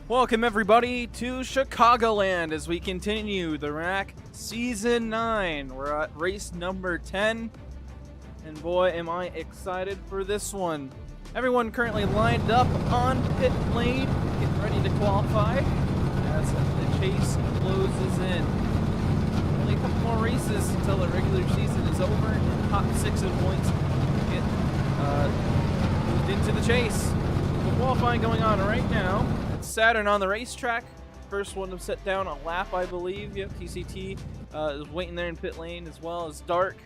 Welcome everybody to Chicagoland as we continue the RACC Season 9. We're at race number 10, and boy am I excited for this one. Everyone currently lined up on pit lane, getting ready to qualify as the chase closes in. Only a couple more races until the regular season is over, and top 6 in points get moved into the chase. The qualifying going on right now. Saturn on the racetrack. First one to set down a lap, I believe. Yep, TCT is waiting there in pit lane, as well as Dark.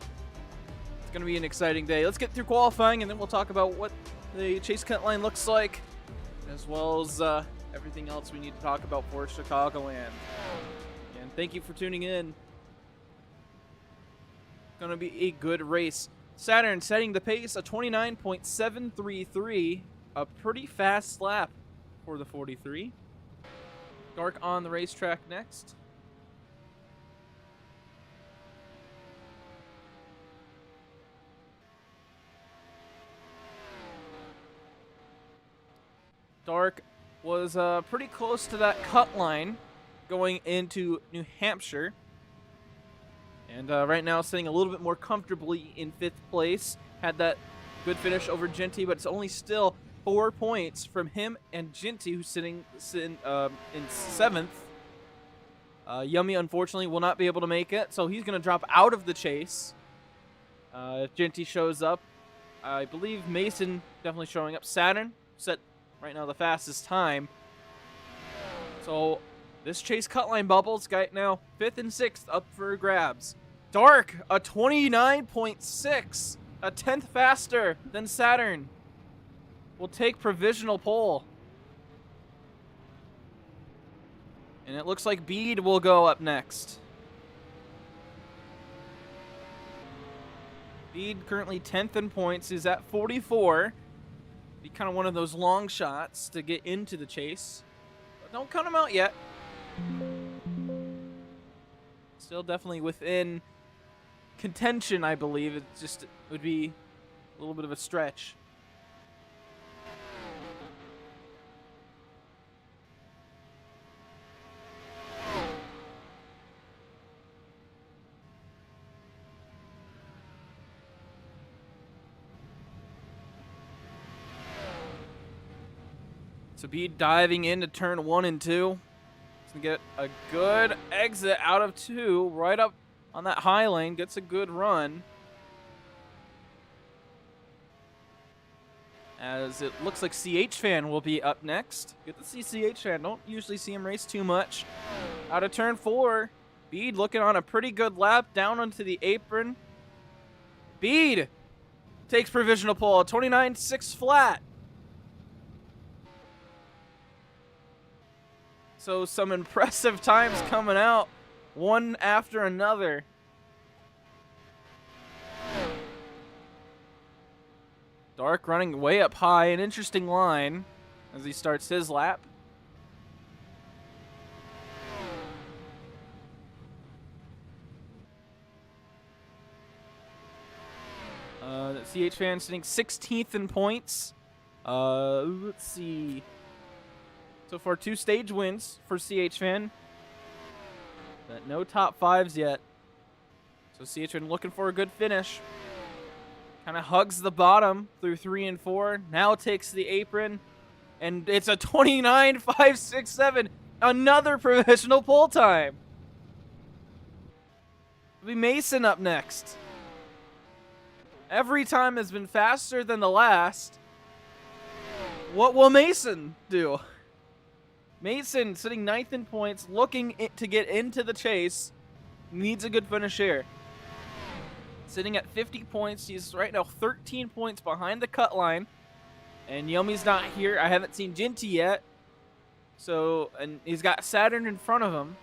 It's going to be an exciting day. Let's get through qualifying, and then we'll talk about what the chase cut line looks like, as well as everything else we need to talk about for Chicagoland. And thank you for tuning in. It's going to be a good race. Saturn setting the pace, a 29.733, a pretty fast lap for the 43. Dark on the racetrack next. Dark was pretty close to that cut line going into New Hampshire. And right now sitting a little bit more comfortably in 5th place. Had that good finish over Genty, but it's only still 4 points from him and Genty, who's sitting in 7th. Yummy, unfortunately, will not be able to make it, so he's going to drop out of the chase. If Genty shows up, I believe Mason definitely showing up. Saturn set right now the fastest time. So this chase cut line bubbles got now 5th and 6th up for grabs. Dark, a 29.6, a 10th faster than Saturn. We'll take provisional pole. And it looks like Bede will go up next. Bede currently 10th in points. He's at 44. Be kind of one of those long shots to get into the chase. But don't count him out yet. Still definitely within contention, I believe. It would be a little bit of a stretch. So Bede diving into turn 1 and 2. He's gonna get a good exit out of 2, right up on that high lane. Gets a good run. As it looks like CH Fan will be up next. Good to see CH Fan. Don't usually see him race too much. Out of turn 4. Bede looking on a pretty good lap down onto the apron. Bede takes provisional pole, 29.6 flat. So some impressive times coming out, one after another. Dark running way up high, an interesting line as he starts his lap. CH Fan sitting 16th in points. Let's see. So far, 2 stage wins for CH Fan, but no top 5s yet. So CH Fan looking for a good finish. Kind of hugs the bottom through 3 and 4. Now takes the apron, and it's a 29.567. Another provisional pole time. It'll be Mason up next. Every time has been faster than the last. What will Mason do? Mason sitting 9th in points, looking to get into the chase. Needs a good finish here. Sitting at 50 points. He's right now 13 points behind the cut line. And Yummy's not here. I haven't seen Genty yet. So, and he's got Saturn in front of him.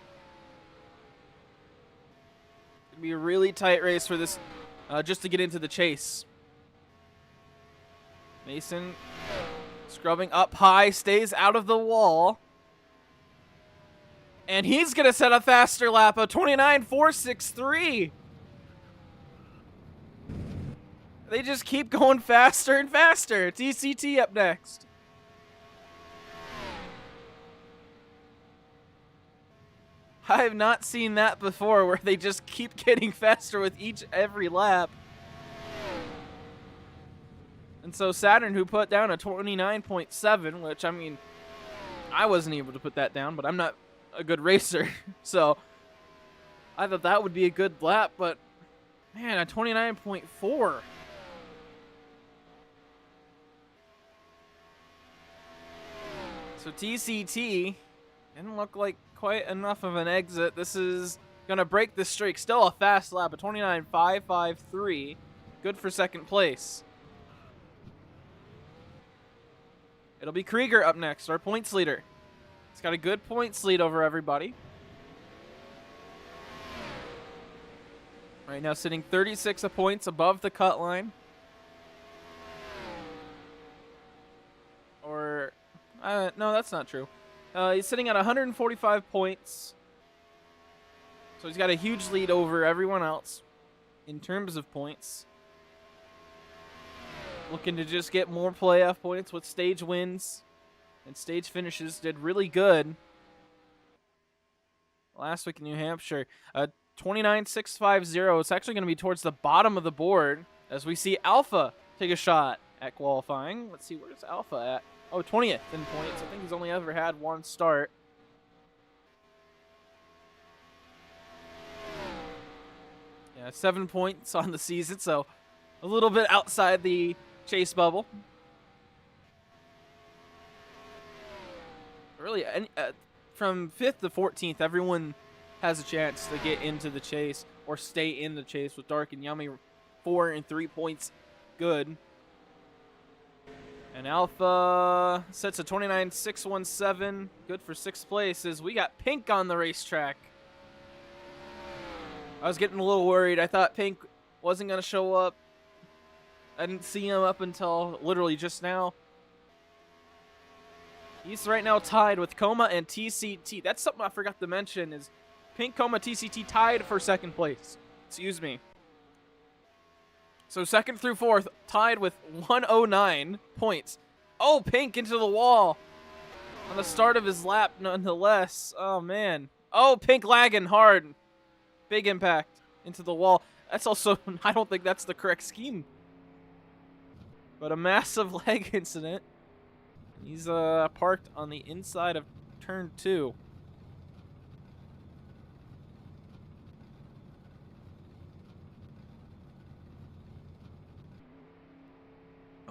It's going to be a really tight race for this, just to get into the chase. Mason scrubbing up high, stays out of the wall. And he's going to set a faster lap, a 29.463. They just keep going faster and faster. TCT up next. I have not seen that before, where they just keep getting faster with every lap. And so Saturn, who put down a 29.7, which, I mean, I wasn't able to put that down, but I'm not a good racer. So I thought that would be a good lap, but man, a 29.4. So TCT didn't look like quite enough of an exit. This is going to break the streak. Still a fast lap, a 29.553. Good for second place. It'll be Krieger up next, our points leader. He's got a good points lead over everybody. Right now sitting 36 points above the cut line. Or, no, that's not true. He's sitting at 145 points. So he's got a huge lead over everyone else in terms of points. Looking to just get more playoff points with stage wins and stage finishes. Did really good last week in New Hampshire. 29.650. It's actually going to be towards the bottom of the board as we see Alpha take a shot at qualifying. Let's see, where's Alpha at? Oh, 20th in points. I think he's only ever had one start. Yeah, 7 points on the season, so a little bit outside the chase bubble. Really, from 5th to 14th, everyone has a chance to get into the chase or stay in the chase with Dark and Yummy. 4 and 3 points good. And Alpha sets a 29.617. Good for 6th place. As we got Pink on the racetrack. I was getting a little worried. I thought Pink wasn't going to show up. I didn't see him up until literally just now. He's right now tied with Coma and TCT. That's something I forgot to mention is Pink, Coma, TCT tied for 2nd place. Excuse me. So 2nd through 4th tied with 109 points. Oh, Pink into the wall on the start of his lap nonetheless. Oh, man. Oh, Pink lagging hard. Big impact into the wall. That's also, I don't think that's the correct scheme. But a massive leg incident. He's parked on the inside of turn 2.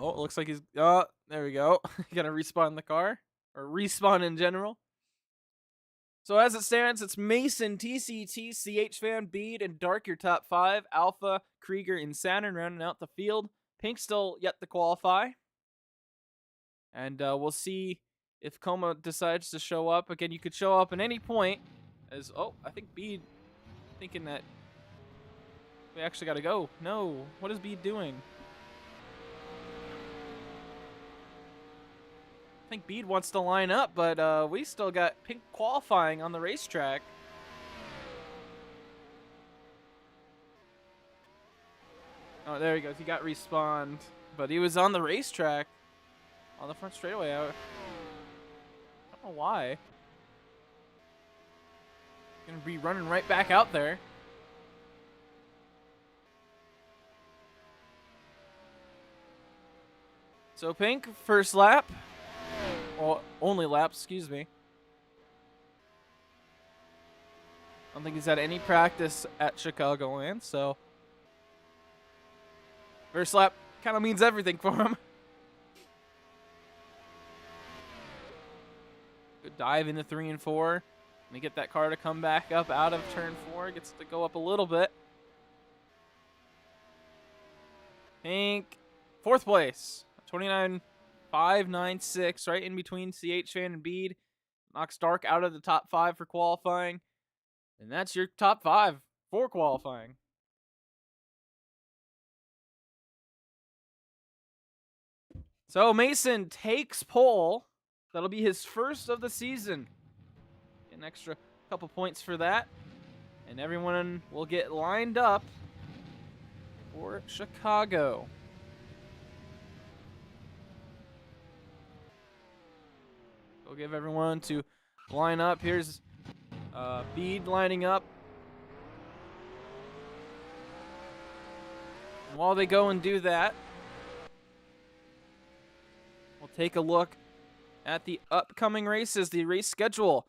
Oh, it looks like he's... Oh, there we go. Gonna respawn the car. Or respawn in general. So as it stands, it's Mason, TCT, CH Fan, Bead, and Dark, your top 5. Alpha, Krieger, and Saturn rounding out the field. Pink still yet to qualify. And we'll see if Coma decides to show up. Again, you could show up at any point. As oh, I think Bead thinking that we actually got to go. No, what is Bead doing? I think Bead wants to line up, but we still got Pink qualifying on the racetrack. Oh, there he goes. He got respawned, but he was on the racetrack on the front straightaway. I don't know why. Gonna be running right back out there. So Pink, first lap. Well, only lap, excuse me. I don't think he's had any practice at Chicagoland, so first lap kind of means everything for him. Good dive into 3 and 4. Let me get that car to come back up out of turn 4. Gets to go up a little bit. Pink, 4th place, 29.596, right in between CH Fan and Bead. Knocks Dark out of the top 5 for qualifying. And that's your top 5 for qualifying. So Mason takes pole. That'll be his first of the season. An extra couple points for that. And everyone will get lined up for Chicago. We'll give everyone to line up. Here's Bede lining up. And while they go and do that, we'll take a look at the upcoming races, the race schedule.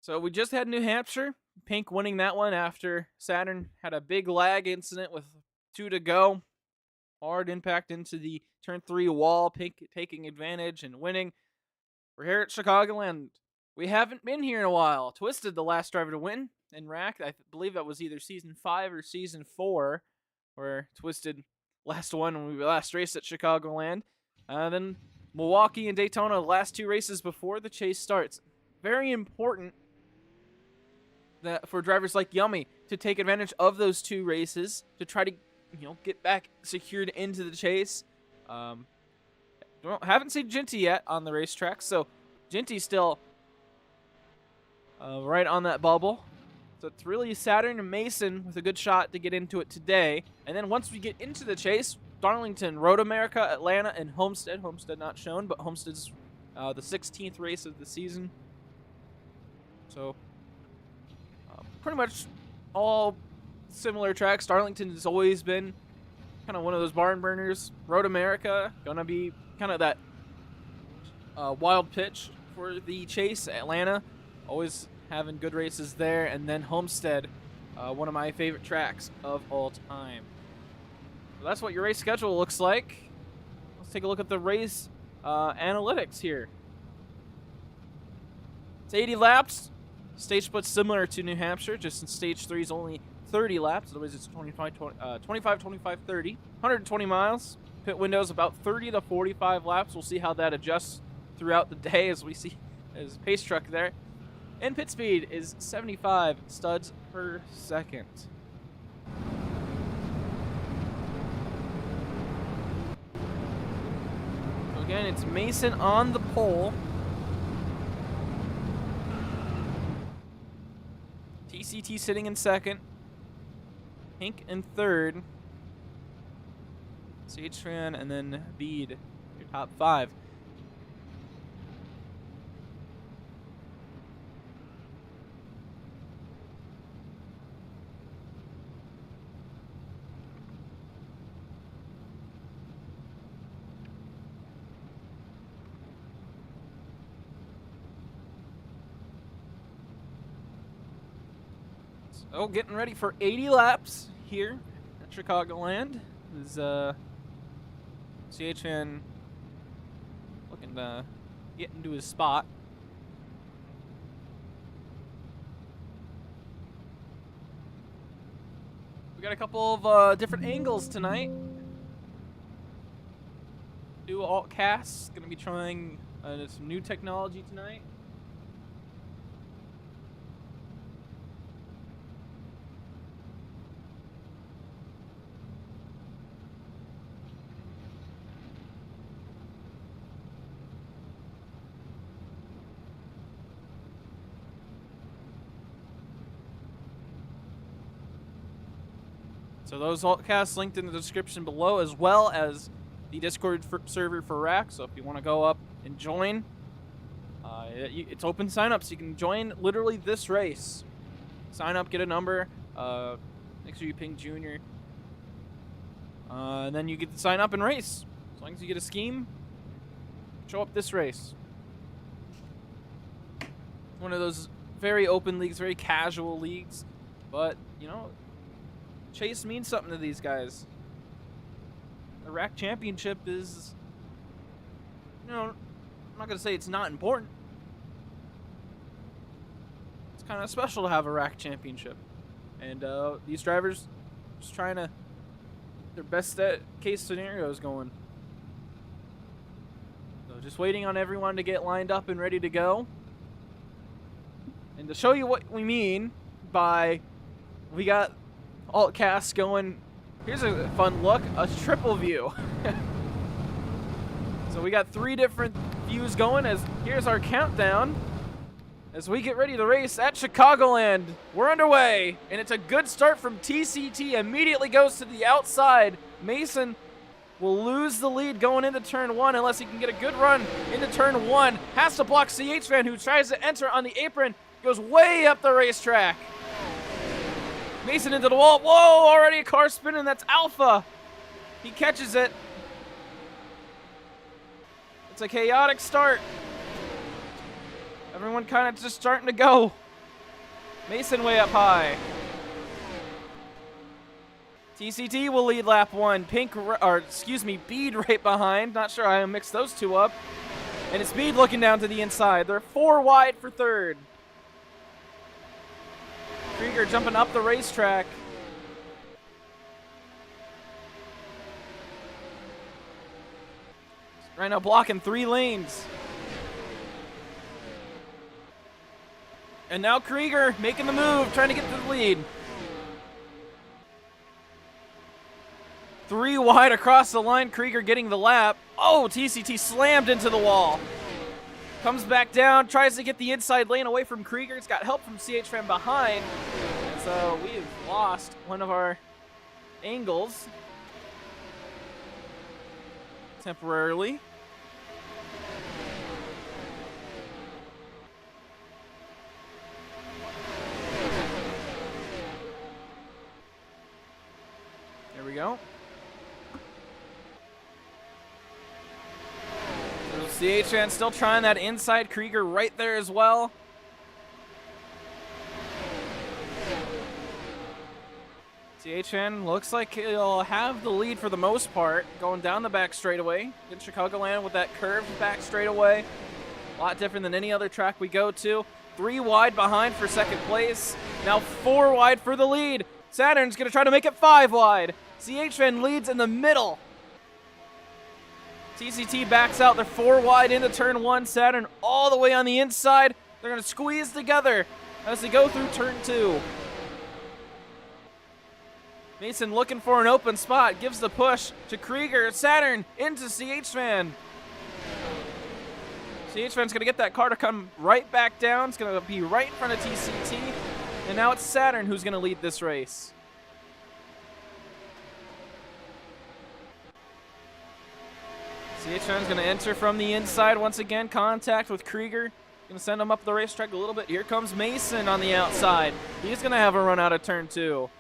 So we just had New Hampshire, Pink winning that one after Saturn had a big lag incident with 2 to go. Hard impact into the turn 3 wall, Pink taking advantage and winning. We're here at Chicagoland. We haven't been here in a while. Twisted, the last driver to win in RACC. I believe that was either season 5 or season 4, where Twisted last won when we last raced at Chicagoland. Then Milwaukee and Daytona, the last 2 races before the chase starts. Very important that for drivers like Yummy to take advantage of those 2 races to try to, get back secured into the chase. Haven't seen Ginty yet on the racetrack, so Ginty's still right on that bubble. So it's really Saturn and Mason with a good shot to get into it today. And then once we get into the chase, Darlington, Road America, Atlanta, and Homestead. Homestead not shown, but Homestead's the 16th race of the season. So pretty much all similar tracks. Darlington has always been kind of one of those barn burners. Road America gonna be kind of that wild pitch for the chase. Atlanta always having good races there, and then Homestead, one of my favorite tracks of all time. So that's what your race schedule looks like. Let's take a look at the race analytics here. It's 80 laps. Stage split's similar to New Hampshire, just in stage 3 is only 30 laps. Otherwise, it's 25, 25, 30. 120 miles. Pit window's about 30 to 45 laps. We'll see how that adjusts throughout the day as we see as pace truck there. And pit speed is 75 studs per second. So again, it's Mason on the pole. TCT sitting in second. Pink in third. Satran and then Bede, your top 5. So getting ready for 80 laps here at Chicagoland. Is CHN looking to get into his spot. We got a couple of different angles tonight. 2 alt casts. Gonna be trying some new technology tonight. So those altcasts linked in the description below, as well as the Discord server for RACC. So if you want to go up and join, it's open sign up, so you can join literally this race. Sign up, get a number. Make sure you ping Junior, and then you get to sign up and race. As long as you get a scheme, show up this race. One of those very open leagues, very casual leagues, but chase means something to these guys. The RACC championship is, I'm not going to say it's not important. It's kind of special to have a RACC championship. And these drivers just trying to, their best case scenarios going. So just waiting on everyone to get lined up and ready to go. And to show you what we mean by we got alt cast going, here's a fun look, a triple view. So we got 3 different views going as here's our countdown as we get ready to race at Chicagoland. We're underway, and it's a good start from TCT. Immediately goes to the outside. Mason will lose the lead going into turn 1 unless he can get a good run into turn 1. Has to block CH Fan, who tries to enter on the apron. Goes way up the racetrack. Mason into the wall. Whoa, already a car spinning. That's Alpha. He catches it. It's a chaotic start. Everyone kind of just starting to go. Mason way up high. TCT will lead lap 1. Bead right behind. Not sure I mixed those two up. And it's Bead looking down to the inside. They're 4 wide for third. Krieger jumping up the racetrack. Right now blocking 3 lanes. And now Krieger making the move, trying to get to the lead. 3 wide across the line, Krieger getting the lap. Oh, TCT slammed into the wall. Comes back down, tries to get the inside lane away from Krieger. It's got help from CH from behind. And so we have lost one of our angles temporarily. There we go. CHN still trying that inside. Krieger right there as well. CHN looks like he'll have the lead for the most part, going down the back straightaway. In Chicagoland with that curved back straightaway. A lot different than any other track we go to. 3 wide behind for second place. Now 4 wide for the lead. Saturn's going to try to make it 5 wide. CHN leads in the middle. TCT backs out. They're 4 wide into turn 1. Saturn all the way on the inside. They're going to squeeze together as they go through turn 2. Mason looking for an open spot. Gives the push to Krieger. Saturn into CHFan. CHFan's going to get that car to come right back down. It's going to be right in front of TCT. And now it's Saturn who's going to lead this race. CHN's going to enter from the inside once again. Contact with Krieger. Going to send him up the racetrack a little bit. Here comes Mason on the outside. He's going to have a run out of turn 2.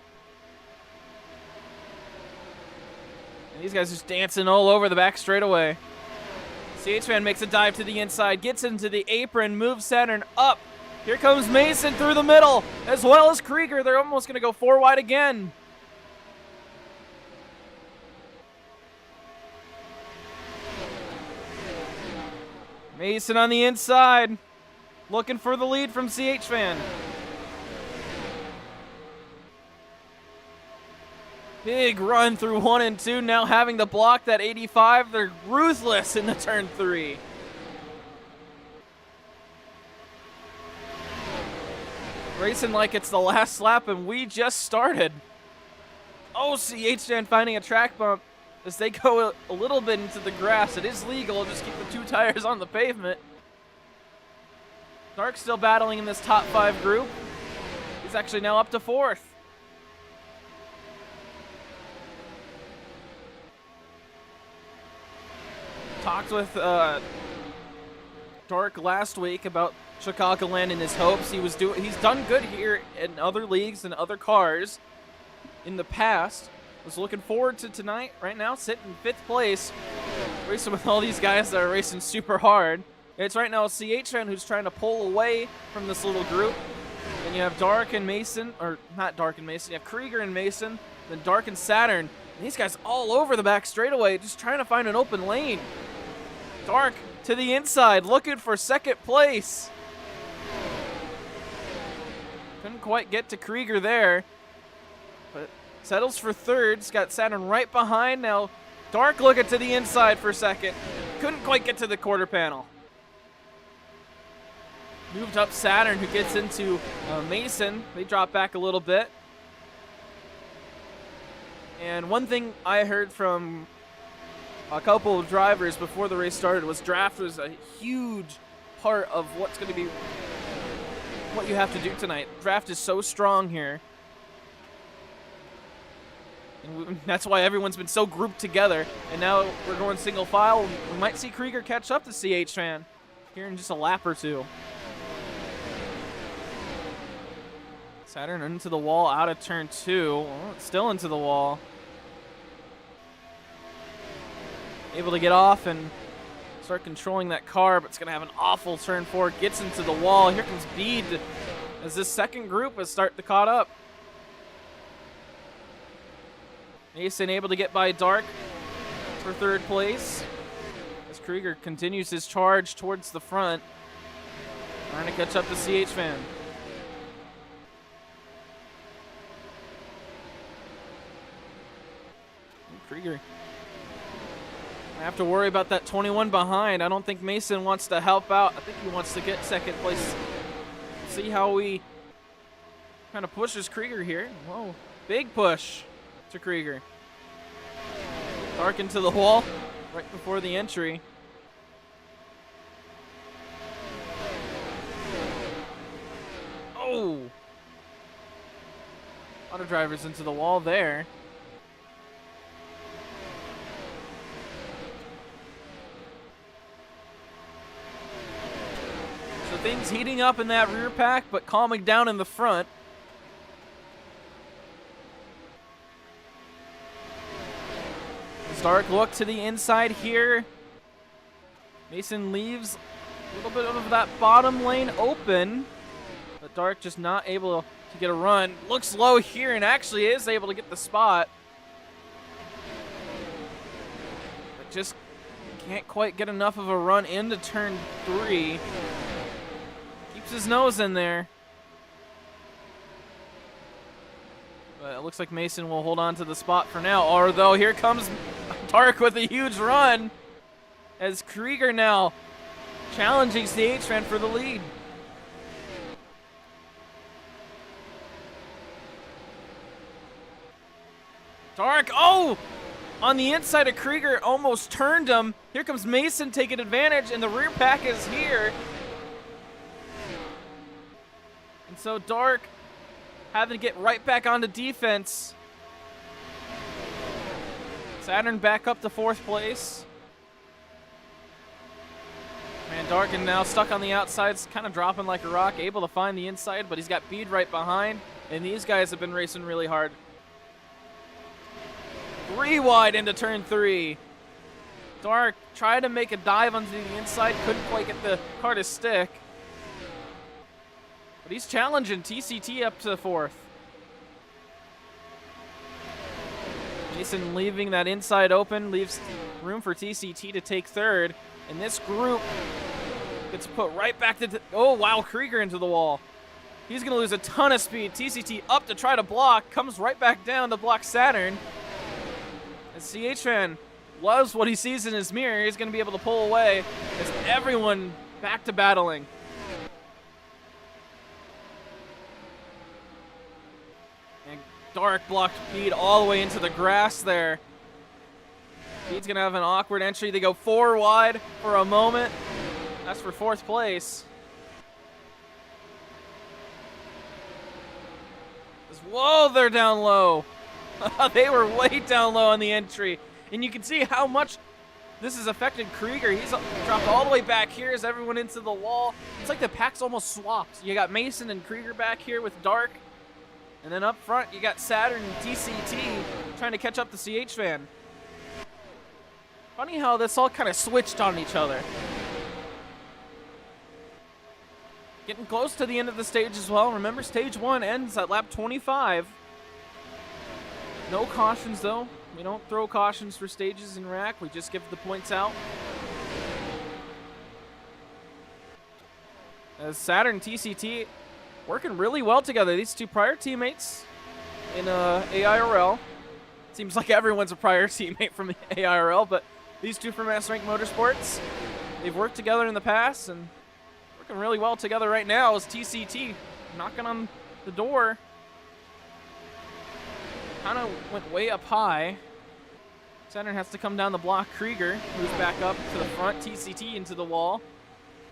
And these guys just dancing all over the back straightaway. CHFan makes a dive to the inside. Gets into the apron. Moves Saturn up. Here comes Mason through the middle. As well as Krieger. They're almost going to go 4 wide again. Mason on the inside, looking for the lead from CHFan. Big run through 1 and 2, now having to block that 85. They're ruthless in the turn 3. Racing like it's the last lap and we just started. Oh, CHFan finding a track bump. As they go a little bit into the grass. It is legal, just keep the 2 tires on the pavement. Dark still battling in this top 5 group. He's actually now up to 4th. Talked with Dark last week about Chicagoland and his hopes. He's done good here in other leagues and other cars in the past. Was looking forward to tonight. Right now, sitting in 5th place, racing with all these guys that are racing super hard. It's right now CHN who's trying to pull away from this little group. And you have Dark and Mason, or not Dark and Mason, you have Krieger and Mason, then Dark and Saturn. And these guys all over the back straightaway, just trying to find an open lane. Dark to the inside, looking for 2nd place. Couldn't quite get to Krieger there. But settles for 3rd. He's got Saturn right behind. Now Dark looking to the inside for 2nd. Couldn't quite get to the quarter panel. Moved up Saturn, who gets into Mason. They drop back a little bit. And one thing I heard from a couple of drivers before the race started was draft was a huge part of what's going to be what you have to do tonight. Draft is so strong here. And that's why everyone's been so grouped together. And now we're going single file. We might see Krieger catch up to CHFan here in just a lap or 2. Saturn into the wall, out of turn 2. Well, still into the wall. Able to get off and start controlling that car, but it's going to have an awful turn 4. Gets into the wall. Here comes Bede as this second group is starting to caught up. Mason able to get by Dark for third place. As Krieger continues his charge towards the front, trying to catch up to CH Fan. Krieger. I have to worry about that 21 behind. I don't think Mason wants to help out. I think he wants to get second place. See how he kind of pushes Krieger here. Whoa, big push to Krieger. Dark into the wall right before the entry. Oh! Auto drivers into the wall there. So things heating up in that rear pack, but calming down in the front. Stark look to the inside here. Mason leaves a little bit of that bottom lane open, but Dark just not able to get a run. Looks low here and actually is able to get the spot, but just can't quite get enough of a run into turn 3. Keeps his nose in there. But it looks like Mason will hold on to the spot for now. Although here comes Dark with a huge run as Krieger now challenging CH-Fan for the lead. Dark, oh! On the inside of Krieger, almost turned him. Here comes Mason taking advantage, and the rear pack is here. And so Dark having to get right back onto defense. Saturn back up to 4th place. Man, Darkin now stuck on the outsides, kind of dropping like a rock, able to find the inside, but he's got Bede right behind, and these guys have been racing really hard. 3 wide into turn 3. Dark tried to make a dive onto the inside, couldn't quite get the car to stick. But he's challenging TCT up to 4th. Mason leaving that inside open, leaves room for TCT to take 3rd. And this group gets put right back to... Oh, wow, Krieger into the wall. He's going to lose a ton of speed. TCT up to try to block, comes right back down to block Saturn. As CH-Fan loves what he sees in his mirror, he's going to be able to pull away as everyone back to battling. And Dark blocked Bede all the way into the grass there. Bede's going to have an awkward entry. They go 4 wide for a moment. That's for 4th place. Whoa, they're down low. They were way down low on the entry. And you can see how much this has affected Krieger. He's dropped all the way back here as everyone into the wall. It's like the pack's almost swapped. You got Mason and Krieger back here with Dark. And then up front, you got Saturn and TCT trying to catch up to CH-Fan. Funny how this all kind of switched on each other. Getting close to the end of the stage as well. Remember, stage 1 ends at lap 25. No cautions, though. We don't throw cautions for stages in RACC. We just give the points out. As Saturn and TCT working really well together. These two prior teammates in AIRL. Seems like everyone's a prior teammate from the AIRL, but these two from S-Rank Motorsports, they've worked together in the past and working really well together right now as TCT knocking on the door. Kind of went way up high. Saturn has to come down the block. Krieger moves back up to the front. TCT into the wall.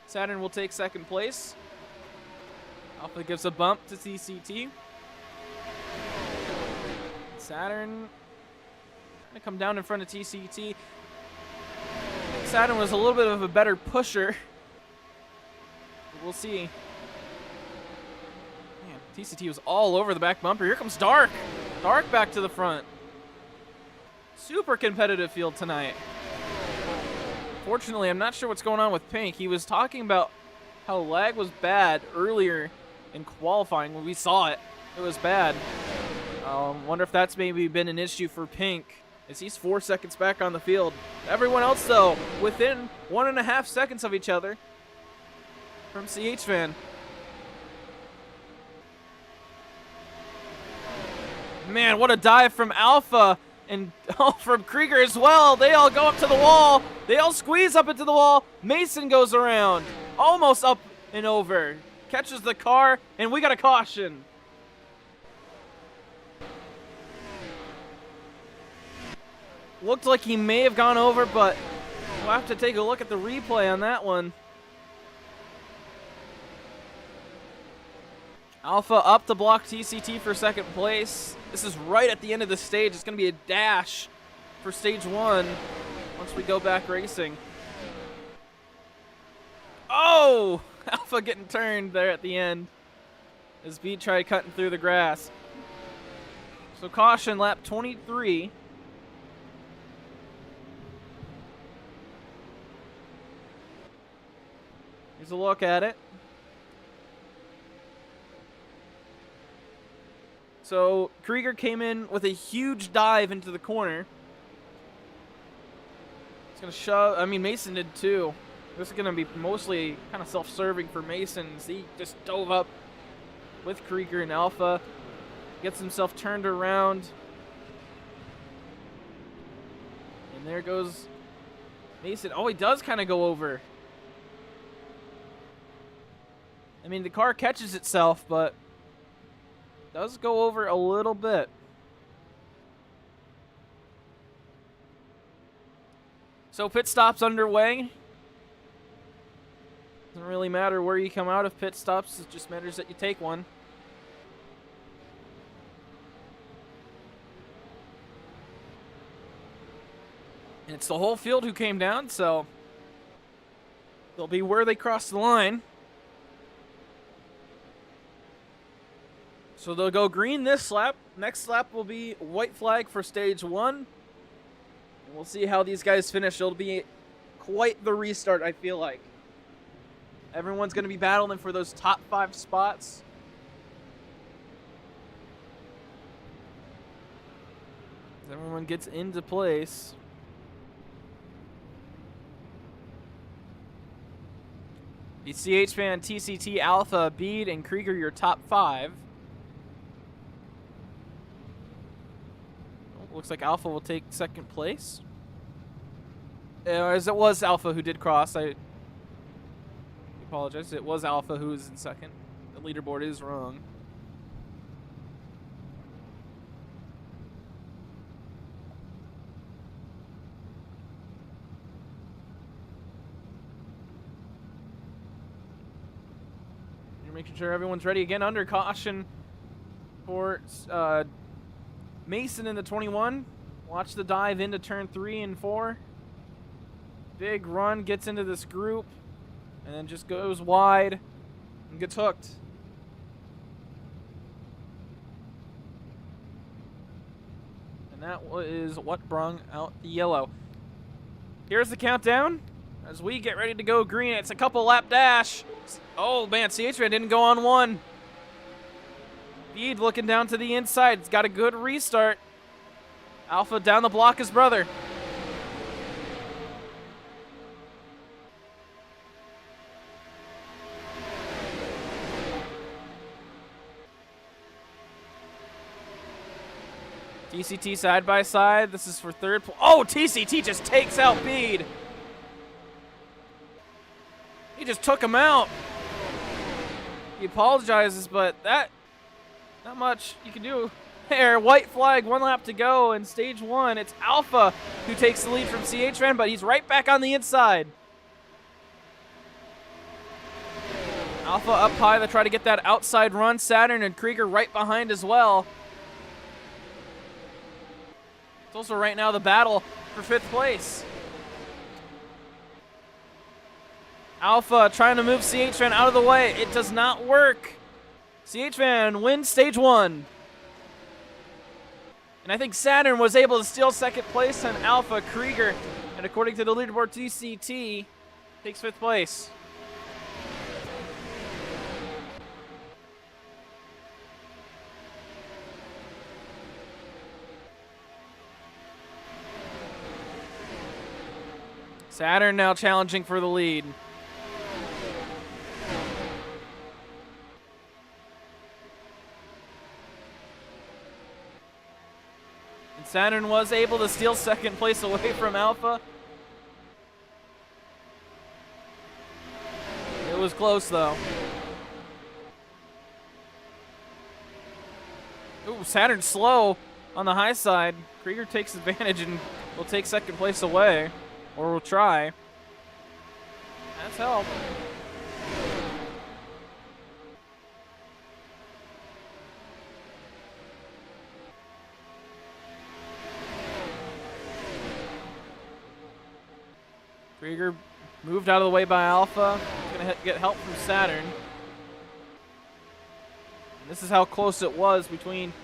Saturn will take 2nd place. Alpha gives a bump to TCT. Saturn gonna come down in front of TCT. Saturn was a little bit of a better pusher. We'll see. Man, TCT was all over the back bumper. Here comes Dark. Dark back to the front. Super competitive field tonight. Fortunately, I'm not sure what's going on with Pink. He was talking about how lag was bad earlier in qualifying when we saw it. It was bad. Wonder if that's maybe been an issue for Pink, as he's 4 seconds back on the field. Everyone else, though, within 1.5 seconds of each other from CH Fan. Man, what a dive from Alpha and from Krieger as well. They all go up to the wall. They all squeeze up into the wall. Mason goes around, almost up and over. Catches the car, and we got a caution. Looked like he may have gone over, but we'll have to take a look at the replay on that one. Alpha up to block TCT for second place. This is right at the end of the stage. It's going to be a dash for stage 1 once we go back racing. Oh! Alpha getting turned there at the end as B tried cutting through the grass. So caution, lap 23. Here's a look at it. So Krieger came in with a huge dive into the corner. It's going to shove. I mean, Mason did too. This is going to be mostly kind of self-serving for Mason. He just dove up with Krieger and Alpha. Gets himself turned around. And there goes Mason. Oh, he does kind of go over. I mean, the car catches itself, but does go over a little bit. So pit stops underway. Doesn't really matter where you come out of pit stops. It just matters that you take one. And it's the whole field who came down, so they'll be where they cross the line. So they'll go green this lap. Next lap will be white flag for stage 1. And we'll see how these guys finish. It'll be quite the restart, I feel like. Everyone's going to be battling for those top 5 spots. As everyone gets into place. The CH Fan, TCT, Alpha, Bede, and Krieger, your top 5. Looks like Alpha will take second place. As it was Alpha who did cross. I apologize. It was Alpha who was in second. The leaderboard is wrong. You're making sure everyone's ready again under caution for Mason in the 21. Watch the dive into turn 3 and 4. Big run, gets into this group, and then just goes wide and gets hooked. And that is what brung out the yellow. Here's the countdown as we get ready to go green. It's a couple lap dash. Oh man, CH Fan didn't go on one. Bede looking down to the inside. It's got a good restart. Alpha down the block his brother. TCT side by side. This is for third. Oh, TCT just takes out Bede. He just took him out. He apologizes, but that not much you can do there. White flag, 1 lap to go in stage 1. It's Alpha who takes the lead from CH Fan, but he's right back on the inside. Alpha up high to try to get that outside run. Saturn and Krieger right behind as well. It's also right now the battle for 5th place. Alpha trying to move CH Fan out of the way. It does not work. CH Van wins stage 1. And I think Saturn was able to steal second place on Alpha Krieger. And according to the leaderboard, TCT takes 5th place. Saturn now challenging for the lead. And Saturn was able to steal second place away from Alpha. It was close though. Ooh, Saturn's slow on the high side. Krieger takes advantage and will take second place away. Or we'll try. That's help. Krieger moved out of the way by Alpha. He's going to get help from Saturn. And this is how close it was between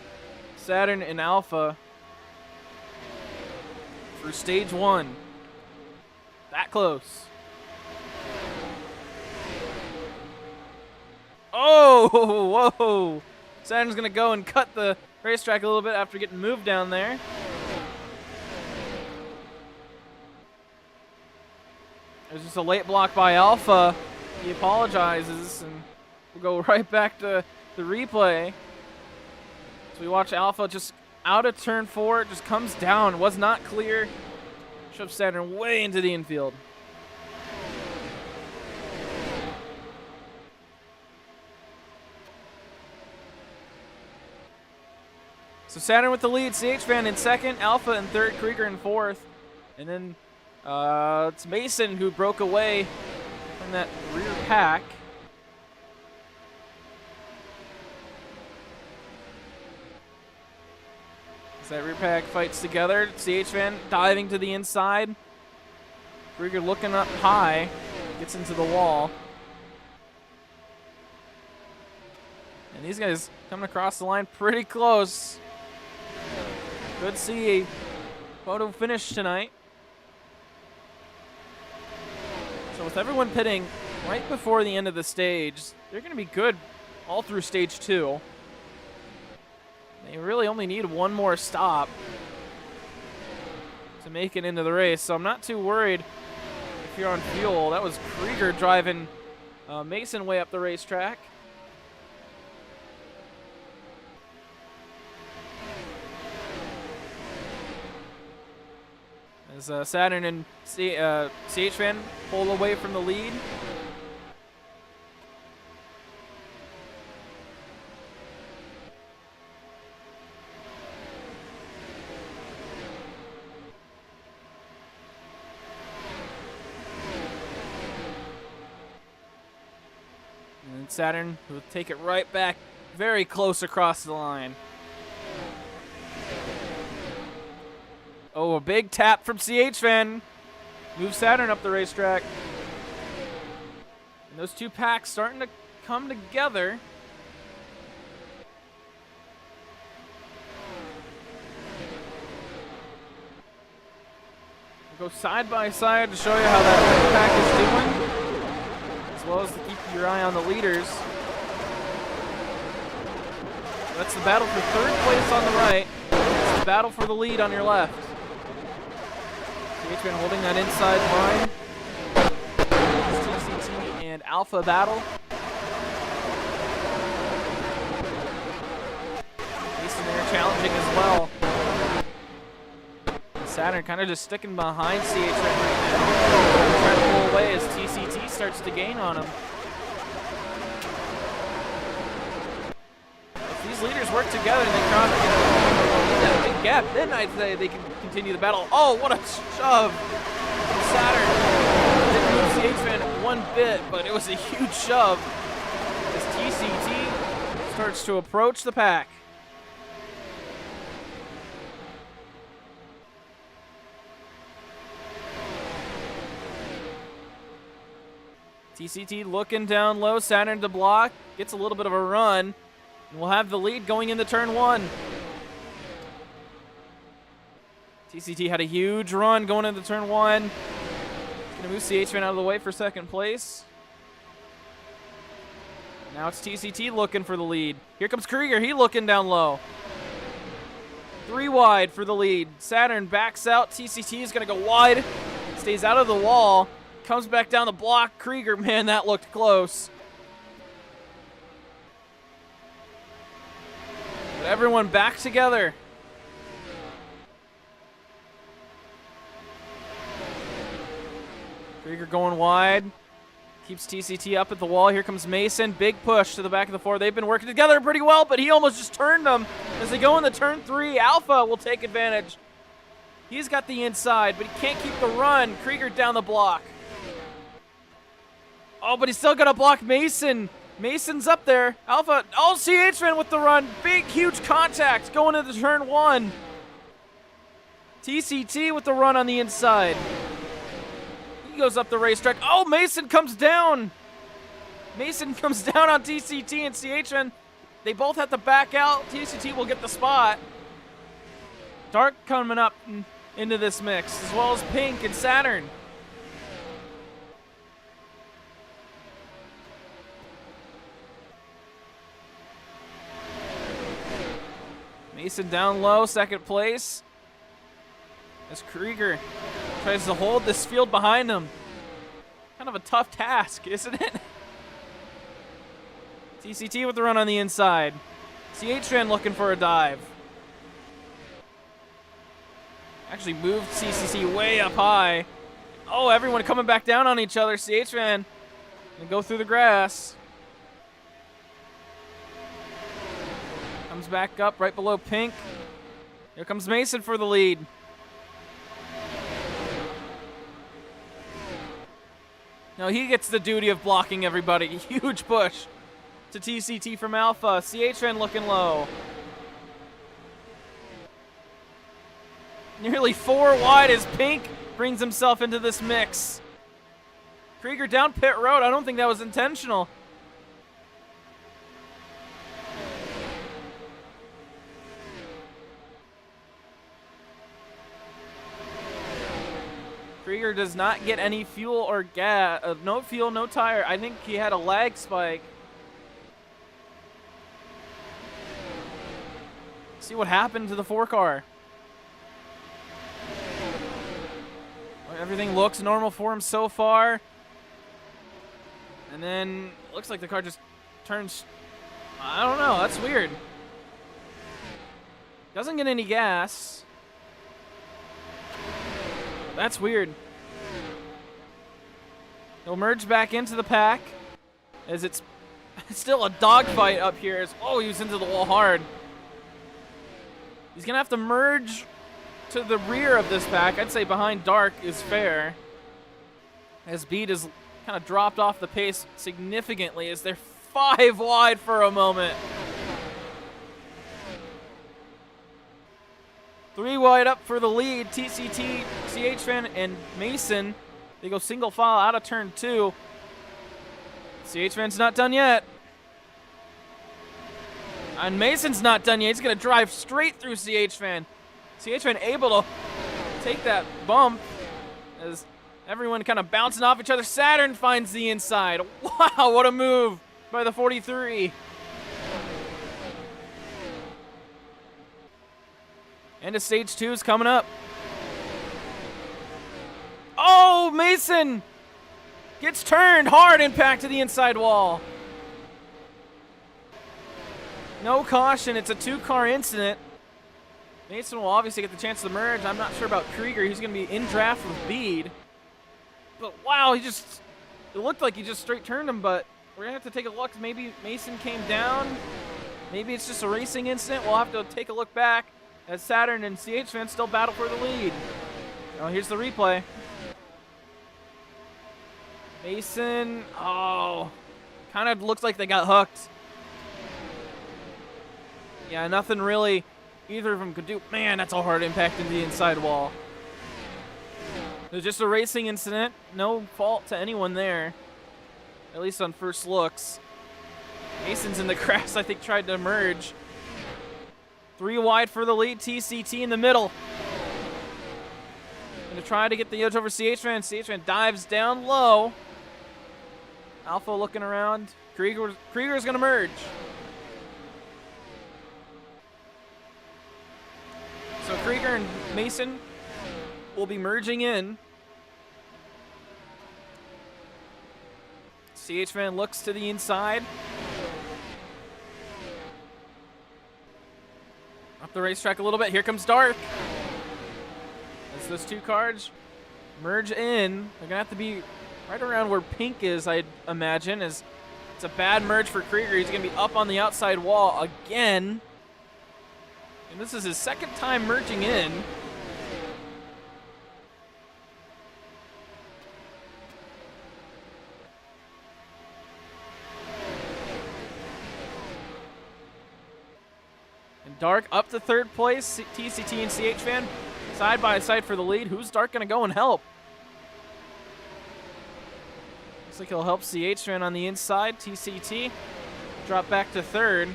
Saturn and Alpha for stage 1. That close. Oh, whoa. Saturn's going to go and cut the racetrack a little bit after getting moved down there. There's just a late block by Alpha. He apologizes, and we'll go right back to the replay. So we watch Alpha just out of turn 4. It just comes down. Was not clear. Shoves Saturn way into the infield. So Saturn with the lead, CH Van in second, Alpha in third, Krieger in fourth. And then it's Mason who broke away from that rear pack. As that rear pack fights together, CH Van diving to the inside. Krieger looking up high, gets into the wall. And these guys coming across the line pretty close. Good to see a photo finish tonight. So with everyone pitting right before the end of the stage, they're going to be good all through stage 2. They really only need one more stop to make it into the race, so I'm not too worried if you're on fuel. That was Krieger driving Mason way up the racetrack. As Saturn and CH Van pull away from the lead. And Saturn will take it right back very close across the line. Oh, a big tap from CH Van. Moves Saturn up the racetrack. And those two packs starting to come together. We'll go side by side to show you how that pack is doing, as well as to keep your eye on the leaders. That's the battle for third place on the right. It's the battle for the lead on your left. CH Van holding that inside line. It's TCT and Alpha battle. Mason there challenging as well. And Saturn kind of just sticking behind CH Van right now. Trying to pull away as TCT starts to gain on him. If these leaders work together and they cross that big gap, then I'd say they can continue the battle. Oh, what a shove from Saturn. Didn't move CH Van one bit, but it was a huge shove as TCT starts to approach the pack. TCT looking down low, Saturn to block, gets a little bit of a run. We'll have the lead going into turn 1. TCT had a huge run going into turn 1. Gonna move CH-Fan out of the way for second place. Now it's TCT looking for the lead. Here comes Krieger. He looking down low. 3 wide for the lead. Saturn backs out. TCT is going to go wide. Stays out of the wall. Comes back down the block. Krieger, man, that looked close. But everyone back together. Krieger going wide. Keeps TCT up at the wall. Here comes Mason. Big push to the back of the 4. They've been working together pretty well, but he almost just turned them. As they go into turn 3, Alpha will take advantage. He's got the inside, but he can't keep the run. Krieger down the block. Oh, but he's still got to block Mason. Mason's up there. Alpha, oh, CH-Fan with the run. Big, huge contact going into turn 1. TCT with the run on the inside. He goes up the racetrack. Oh, Mason comes down. Mason comes down on TCT and CH-Fan. They both have to back out. TCT will get the spot. Dark coming up into this mix, as well as Pink and Saturn. Mason down low, second place. As Krieger tries to hold this field behind him. Kind of a tough task, isn't it? TCT with the run on the inside. CH-Fan looking for a dive. Actually moved CCC way up high. Oh, everyone coming back down on each other. CH-Fan gonna go through the grass. Comes back up right below Pink. Here comes Mason for the lead. Now he gets the duty of blocking everybody. Huge push to TCT from Alpha. CH-Fan looking low. Nearly 4 wide as Pink brings himself into this mix. Krieger down pit road. I don't think that was intentional. Krieger does not get any fuel or gas. No fuel, no tire. I think he had a lag spike. See what happened to the 4-car. Everything looks normal for him so far. And then looks like the car just turns. I don't know. That's weird. Doesn't get any gas. That's weird. He'll merge back into the pack as it's still a dogfight up here. As, oh, he was into the wall hard. He's going to have to merge to the rear of this pack. I'd say behind Dark is fair. As Beat has kind of dropped off the pace significantly as they're 5 wide for a moment. 3 wide up for the lead. TCT, CH-Fan, and Mason. They go single file out of turn 2. CH-Fan's not done yet. And Mason's not done yet. He's going to drive straight through CH-Fan. CH-Fan able to take that bump as everyone kind of bouncing off each other. Saturn finds the inside. Wow, what a move by the 43. End of stage 2 is coming up. Oh, Mason gets turned. Hard impact to the inside wall. No caution. It's a 2-car incident. Mason will obviously get the chance to merge. I'm not sure about Krieger. He's going to be in draft with Bede. But wow, it looked like he just straight turned him, but we're going to have to take a look. Maybe Mason came down. Maybe it's just a racing incident. We'll have to take a look back as Saturn and CH-Fan still battle for the lead. Oh, here's the replay. Mason, oh, kind of looks like they got hooked. Yeah, nothing really either of them could do. Man, that's a hard impact into the inside wall. It was just a racing incident. No fault to anyone there, at least on first looks. Mason's in the grass, I think, tried to merge. 3 wide for the lead. TCT in the middle. Gonna try to get the edge over CH-Man. CH-Man dives down low. Alpha looking around. Krieger's gonna merge. So Krieger and Mason will be merging in. CH-Man looks to the inside. Up the racetrack a little bit. Here comes Dark. As those 2 cars merge in, they're gonna have to be right around where Pink is, I'd imagine, as it's a bad merge for Krieger. He's gonna be up on the outside wall again. And this is his 2nd time merging in. And Dark up to 3rd place. TCT and CH-Fan side by side for the lead. Who's Dark gonna go and help? Looks like he'll help CH-Fan on the inside. TCT drop back to 3rd.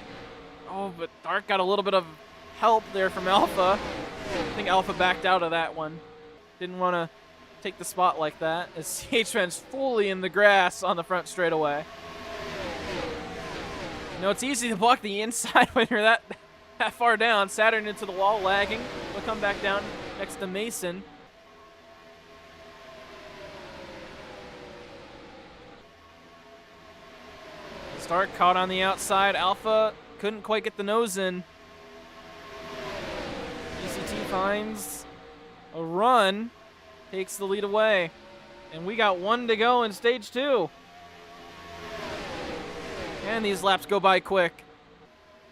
Oh, but Dark got a little bit of help there from Alpha. I think Alpha backed out of that one. Didn't want to take the spot like that, as CH-Fan's fully in the grass on the front straightaway. You know, it's easy to block the inside when you're that far down. Saturn into the wall, lagging. We'll come back down next to Mason. Stark caught on the outside. Alpha couldn't quite get the nose in. ECT finds a run, takes the lead away. And we got 1 to go in stage 2. And these laps go by quick.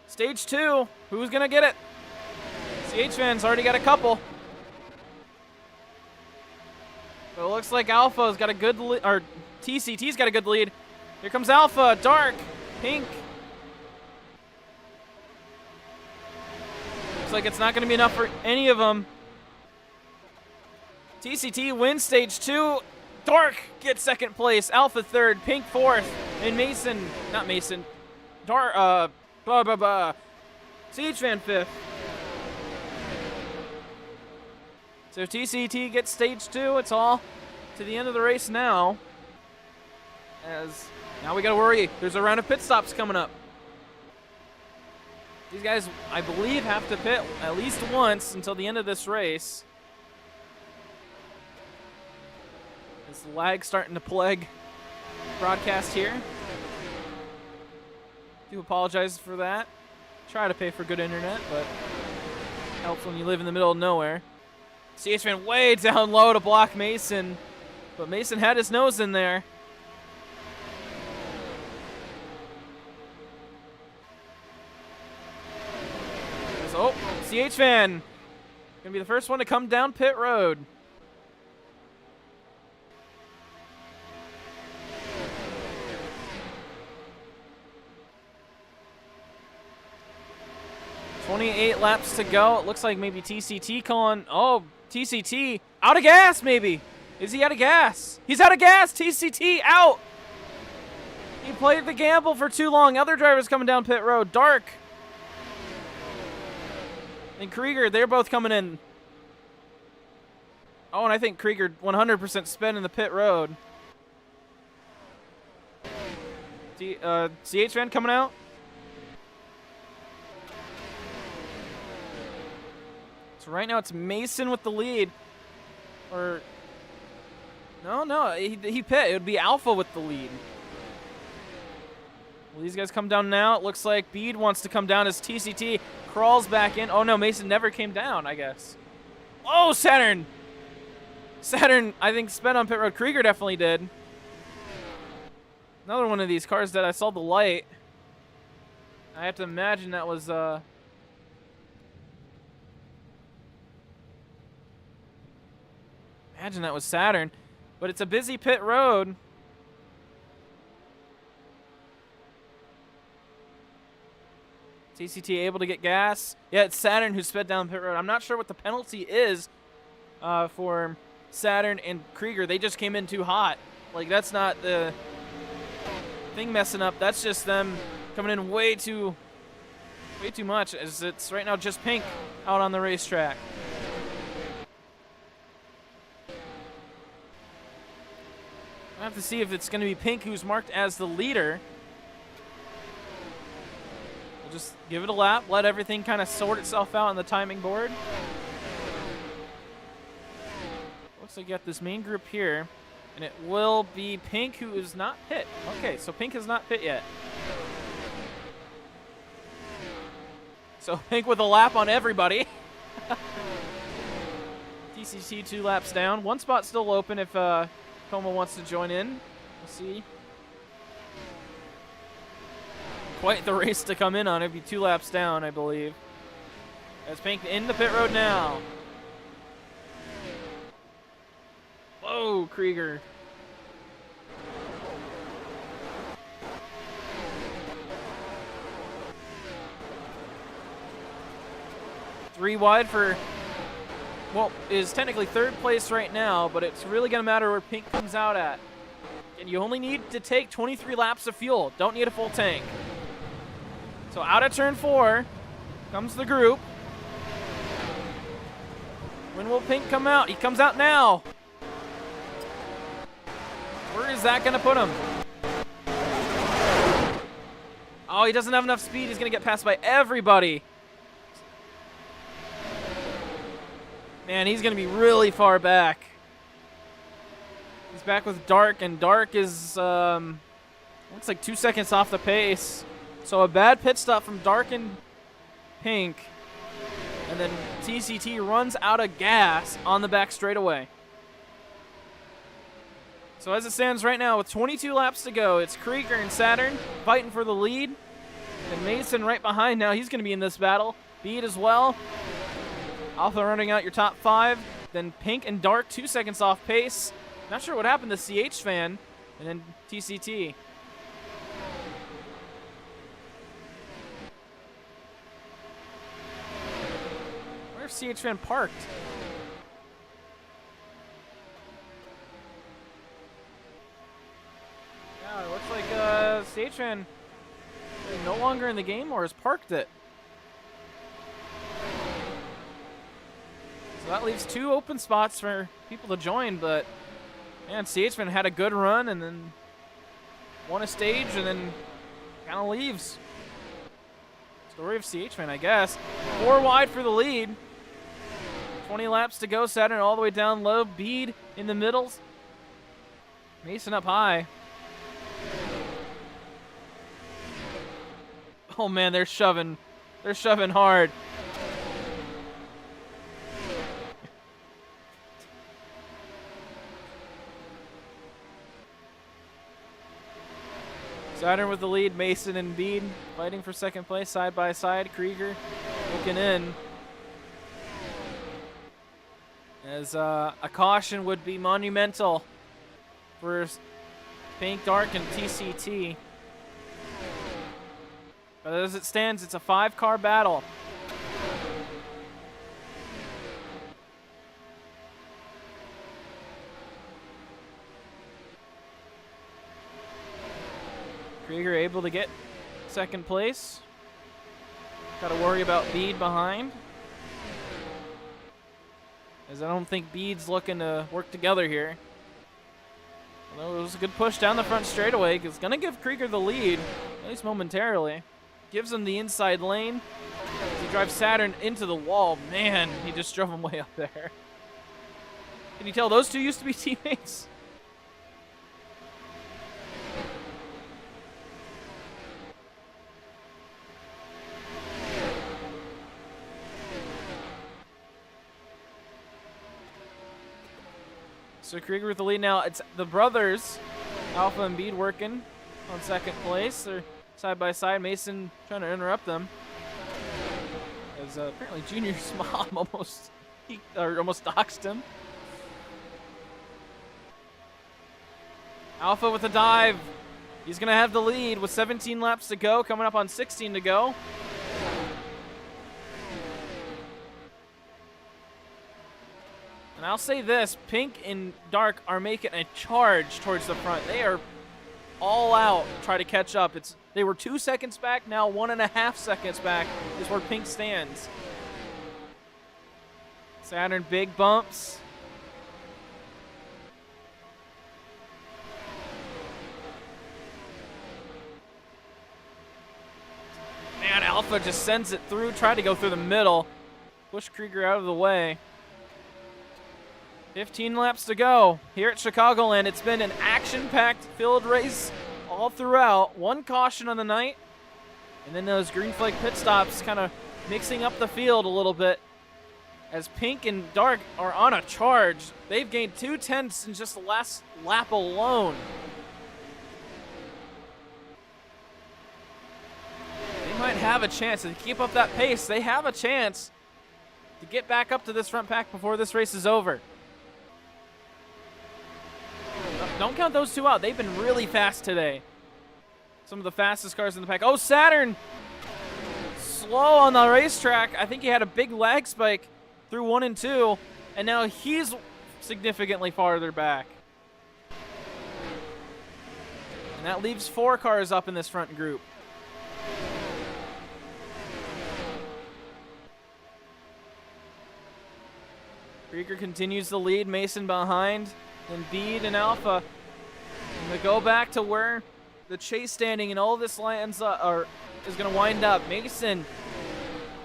Stage 2, who's gonna get it? CH-Fan's already got a couple. But it looks like Alpha's got a good lead, or TCT's got a good lead. Here comes Alpha, Dark, Pink. Looks like it's not going to be enough for any of them. TCT wins stage 2. Dark gets 2nd place. Alpha 3rd, Pink 4th, and Mason, not Mason, Dark, CH-Fan 5th. So TCT gets stage 2. It's all to the end of the race now. As now we got to worry. There's a round of pit stops coming up. These guys, I believe, have to pit at least once until the end of this race. This lag starting to plague broadcast here. Do apologize for that. Try to pay for good internet, but helps when you live in the middle of nowhere. CH-Fan way down low to block Mason, but Mason had his nose in there. Oh, CH-Fan gonna be the first one to come down pit road. $28 laps to go. It looks like maybe TCT calling. Oh, TCT out of gas, maybe. Is he out of gas? He's out of gas. TCT out. He played the gamble for too long. Other drivers coming down pit road. Dark and Krieger, they're both coming in. Oh, and I think Krieger 100% spin in the pit road. CH-Fan coming out. So right now it's Mason with the lead. Or no, he pit. It would be Alpha with the lead. Will these guys come down now? It looks like Bede wants to come down as TCT crawls back in. Oh no, Mason never came down, I guess. Oh, Saturn! Saturn, I think, sped on pit road. Krieger definitely did. Another one of these cars that I saw the light. I have to imagine that was Saturn. But it's a busy pit road. TCT able to get gas. Yeah, it's Saturn who sped down pit road. I'm not sure what the penalty is for Saturn and Krieger. They just came in too hot. Like, that's not the thing messing up. That's just them coming in way too much, as it's right now just Pink out on the racetrack. I have to see if it's going to be Pink who's marked as the leader. We'll just give it a lap, let everything kind of sort itself out on the timing board. Looks like you got this main group here, and it will be Pink who is not pit. Okay, so Pink is not pit yet. So Pink with a lap on everybody. TCT 2 laps down. One spot still open if Coma wants to join in. We'll see. Quite the race to come in on. It'd be 2 laps down, I believe. As Pink in the pit road now. Whoa, Krieger. Three wide for, well, is technically 3rd place right now, but it's really going to matter where Pink comes out at. And you only need to take 23 laps of fuel. Don't need a full tank. So out of turn 4 comes the group. When will Pink come out? He comes out now. Where is that going to put him? Oh, he doesn't have enough speed. He's going to get passed by everybody. Man, he's going to be really far back. He's back with Dark, and Dark is, looks like 2 seconds off the pace. So a bad pit stop from Dark and Pink. And then TCT runs out of gas on the back straightaway. So as it stands right now, with 22 laps to go, it's Krieger and Saturn fighting for the lead. And Mason right behind now. He's going to be in this battle. Beat as well. Alpha running out your top 5. Then Pink and Dark 2 seconds off pace. Not sure what happened to CH Fan. And then TCT. Where's CH Fan parked? Yeah, it looks like CH Fan is no longer in the game or has parked it. So that leaves 2 open spots for people to join, but man, CHFan had a good run and then won a stage and then kind of leaves. Story of CHFan, I guess. 4 wide for the lead. 20 laps to go. Saturn all the way down low. Bede in the middles. Mason up high. Oh man, they're shoving. They're shoving hard. Saturn with the lead, Mason and Bede fighting for 2nd place side by side. Krieger looking in. As a caution would be monumental for Pink, Dark, and TCT. But as it stands, it's a 5-car battle. Krieger able to get 2nd place. Got to worry about Bede behind, as I don't think Bede's looking to work together here. Although it was a good push down the front straightaway. It's going to give Krieger the lead, at least momentarily. Gives him the inside lane. He drives Saturn into the wall. Man, he just drove him way up there. Can you tell those 2 used to be teammates? So Krieger with the lead now. It's the brothers, Alpha and Bede, working on 2nd place. They're side by side. Mason trying to interrupt them. As apparently Junior's mom almost doxed him. Alpha with a dive. He's going to have the lead with 17 laps to go, coming up on 16 to go. And I'll say this, Pink and Dark are making a charge towards the front. They are all out to try to catch up. It's They were 2 seconds back, now 1.5 seconds back is where Pink stands. Saturn, big bumps. Man, Alpha just sends it through, tried to go through the middle. Push Krieger out of the way. 15 laps to go here at Chicagoland. It's been an action-packed field race all throughout. One caution on the night, and then those green flag pit stops kind of mixing up the field a little bit as Pink and Dark are on a charge. They've gained 2/10 in just the last lap alone. They might have a chance to keep up that pace. They have a chance to get back up to this front pack before this race is over. Don't count those two out. They've been really fast today. Some of the fastest cars in the pack. Oh, Saturn! Slow on the racetrack. I think he had a big lag spike through 1 and 2, and now he's significantly farther back. And that leaves 4 cars up in this front group. Krieger continues to lead, Mason behind, and Bede and Alpha. And they go back to where the chase standing and all this lands is going to wind up. Mason,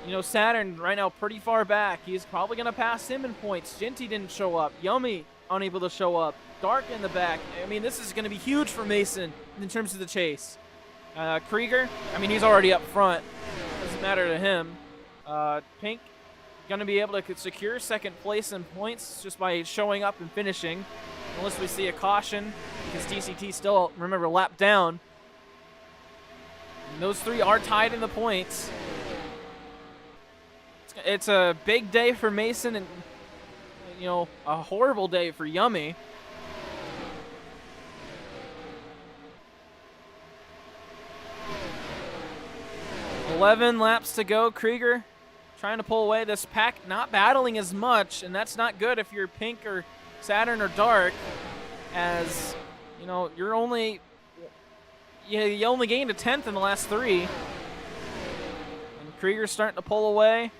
you know, Saturn right now pretty far back. He's probably going to pass him in points. Genty didn't show up. Yummy unable to show up. Dark in the back. I mean, this is going to be huge for Mason in terms of the chase. Krieger, I mean, he's already up front. Doesn't matter to him. Pink, going to be able to secure second place in points just by showing up and finishing, unless we see a caution, because DCT still, remember, lap down. And those 3 are tied in the points. It's a big day for Mason and, you know, a horrible day for Yummy. $11 laps to go. Krieger trying to pull away. This pack not battling as much, and that's not good if you're Pink or Saturn or Dark, as, you know, you only gained a 10th in the last 3. And Krieger's starting to pull away.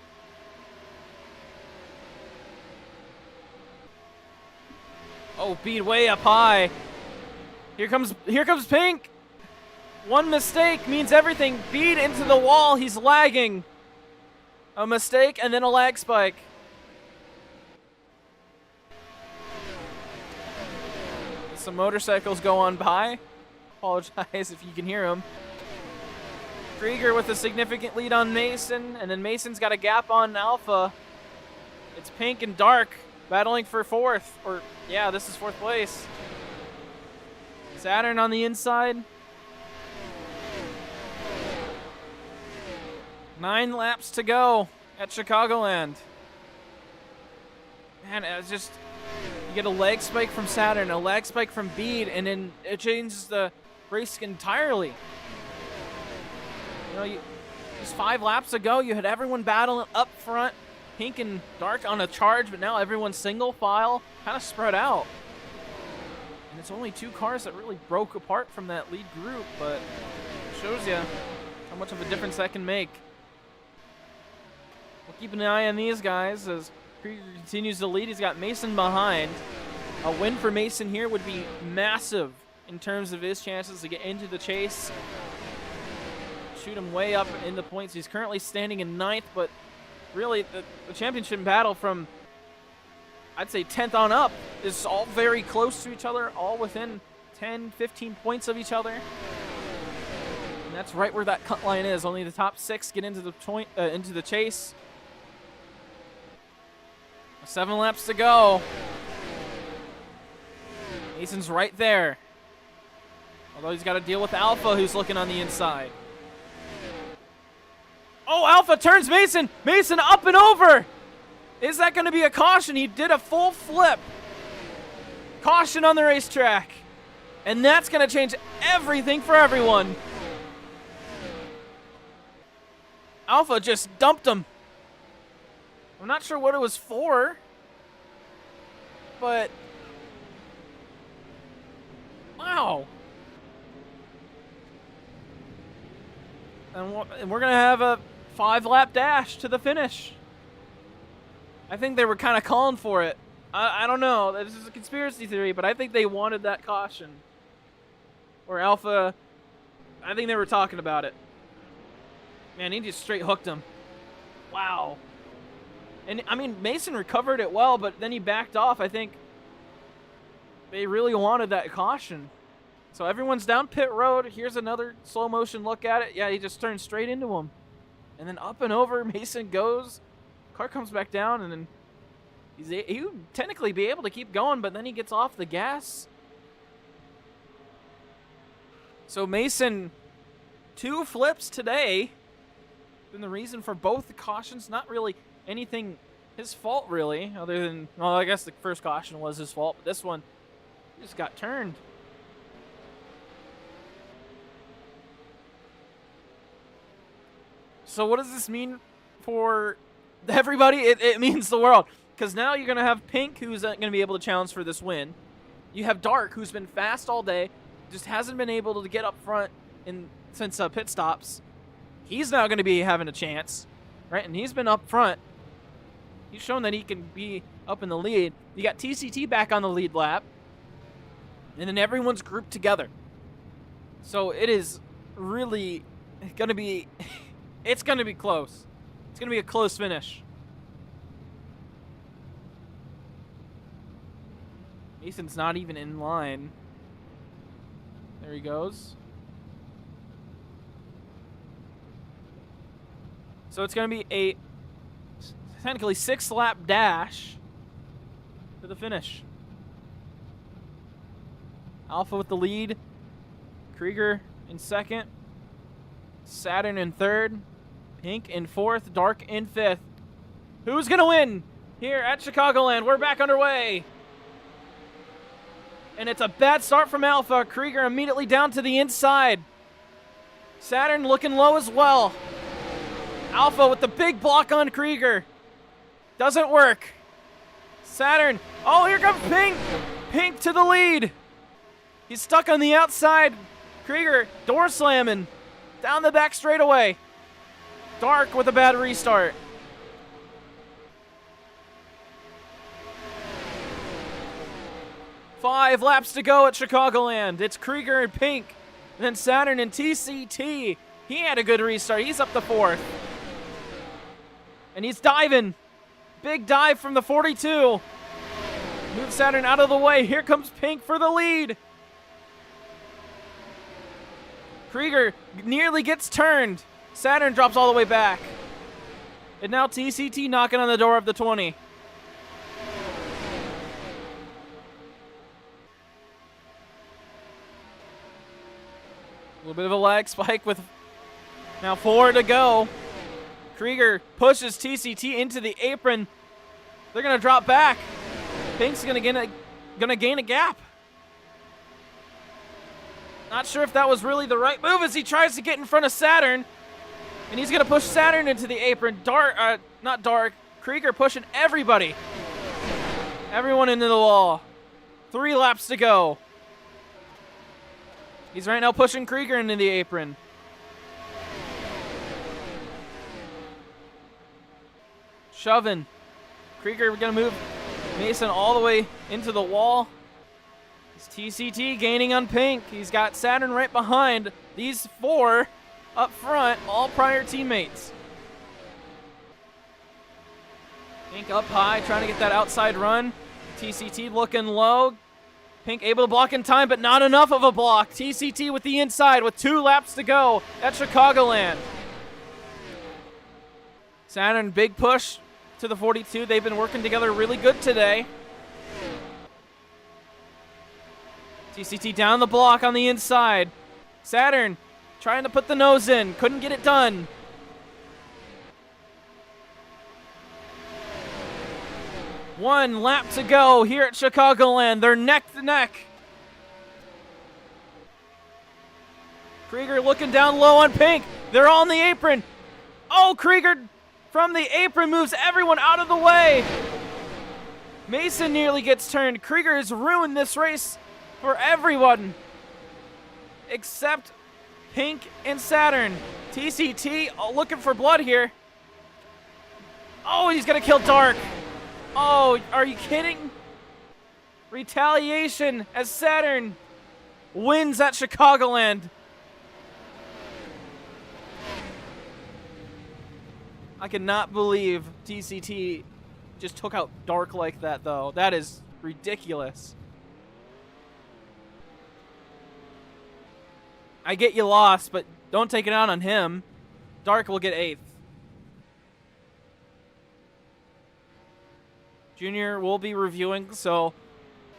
Oh, Bede way up high. Here comes Pink. One mistake means everything. Bede into the wall. He's lagging. A mistake and then a lag spike. Some motorcycles go on by. Apologize if you can hear them. Krieger with a significant lead on Mason, and then Mason's got a gap on Alpha. It's Pink and Dark battling for 4th. Or, yeah, this is 4th place. Saturn on the inside. 9 laps to go at Chicagoland. Man, it's just, you get a leg spike from Saturn, a leg spike from Bede, and then it changes the race entirely. You know, just 5 laps ago, you had everyone battling up front, Pink and Dark on a charge, but now everyone's single file, kind of spread out. And it's only 2 cars that really broke apart from that lead group, but it shows you how much of a difference that can make. We'll keep an eye on these guys as Krieger continues to lead. He's got Mason behind. A win for Mason here would be massive in terms of his chances to get into the chase. Shoot him way up in the points. He's currently standing in 9th, but really the championship battle from, I'd say, 10th on up is all very close to each other, all within 10, 15 points of each other. And that's right where that cut line is. Only the top 6 get into the chase. 7 laps to go. Mason's right there. Although he's got to deal with Alpha, who's looking on the inside. Oh, Alpha turns Mason. Mason up and over. Is that going to be a caution? He did a full flip. Caution on the racetrack. And that's going to change everything for everyone. Alpha just dumped him. I'm not sure what it was for, but wow. And we're going to have a 5-lap dash to the finish. I think they were kind of calling for it. I don't know. This is a conspiracy theory, but I think they wanted that caution. Or Alpha, I think they were talking about it. Man, he just straight hooked him. Wow. And, I mean, Mason recovered it well, but then he backed off. I think they really wanted that caution. So everyone's down pit road. Here's another slow motion look at it. Yeah, he just turned straight into him. And then up and over, Mason goes. Car comes back down, and then he would technically be able to keep going, but then he gets off the gas. So Mason, 2 flips today. Been the reason for both the cautions. Not really anything his fault, really, other than, well, I guess the first caution was his fault, but this one just got turned. So what does this mean for everybody? It means the world. Because now you're going to have Pink, who's going to be able to challenge for this win. You have Dark, who's been fast all day, just hasn't been able to get up front since pit stops. He's now going to be having a chance, right? And he's been up front. He's shown that he can be up in the lead. You got TCT back on the lead lap. And then everyone's grouped together. So it is really going to be... It's going to be close. It's going to be a close finish. Mason's not even in line. There he goes. So it's going to be a technically 6-lap dash to the finish. Alpha with the lead. Krieger in second. Saturn in third. Pink in fourth. Dark in fifth. Who's going to win here at Chicagoland? We're back underway. And it's a bad start from Alpha. Krieger immediately down to the inside. Saturn looking low as well. Alpha with the big block on Krieger. Doesn't work. Saturn. Oh, here comes Pink. Pink to the lead. He's stuck on the outside. Krieger door slamming. Down the back straightaway. Dark with a bad restart. Five laps to go at Chicagoland. It's Krieger and Pink. And then Saturn and TCT. He had a good restart. He's up to fourth. And he's diving. Big dive from the 42. Move Saturn out of the way. Here comes Pink for the lead. Krieger nearly gets turned. Saturn drops all the way back. And now TCT knocking on the door of the 20. A little bit of a lag spike with now 4 to go. Krieger pushes TCT into the apron. They're going to drop back. Pink's going to gain a gap. Not sure if that was really the right move as he tries to get in front of Saturn. And he's going to push Saturn into the apron. Not Dark. Krieger pushing everybody. Everyone into the wall. 3 laps to go. He's right now pushing Krieger into the apron. Shoving. Krieger going to move Mason all the way into the wall. It's TCT gaining on Pink. He's got Saturn right behind. These 4 up front, all prior teammates. Pink up high, trying to get that outside run. TCT looking low. Pink able to block in time, but not enough of a block. TCT with the inside with 2 laps to go at Chicagoland. Saturn, big push to the 42. They've been working together really good today. TCT down the block on the inside. Saturn trying to put the nose in. Couldn't get it done. One lap to go here at Chicagoland. They're neck to neck. Krieger looking down low on Pink. They're on the apron. Oh, Krieger from the apron moves everyone out of the way. Mason nearly gets turned. Krieger has ruined this race for everyone except Pink and Saturn. TCT looking for blood here. Oh, he's going to kill Dark. Oh, are you kidding? Retaliation as Saturn wins at Chicagoland. I cannot believe TCT just took out Dark like that, though. That is ridiculous. I get you lost, but don't take it out on him. Dark will get 8th. Junior will be reviewing, so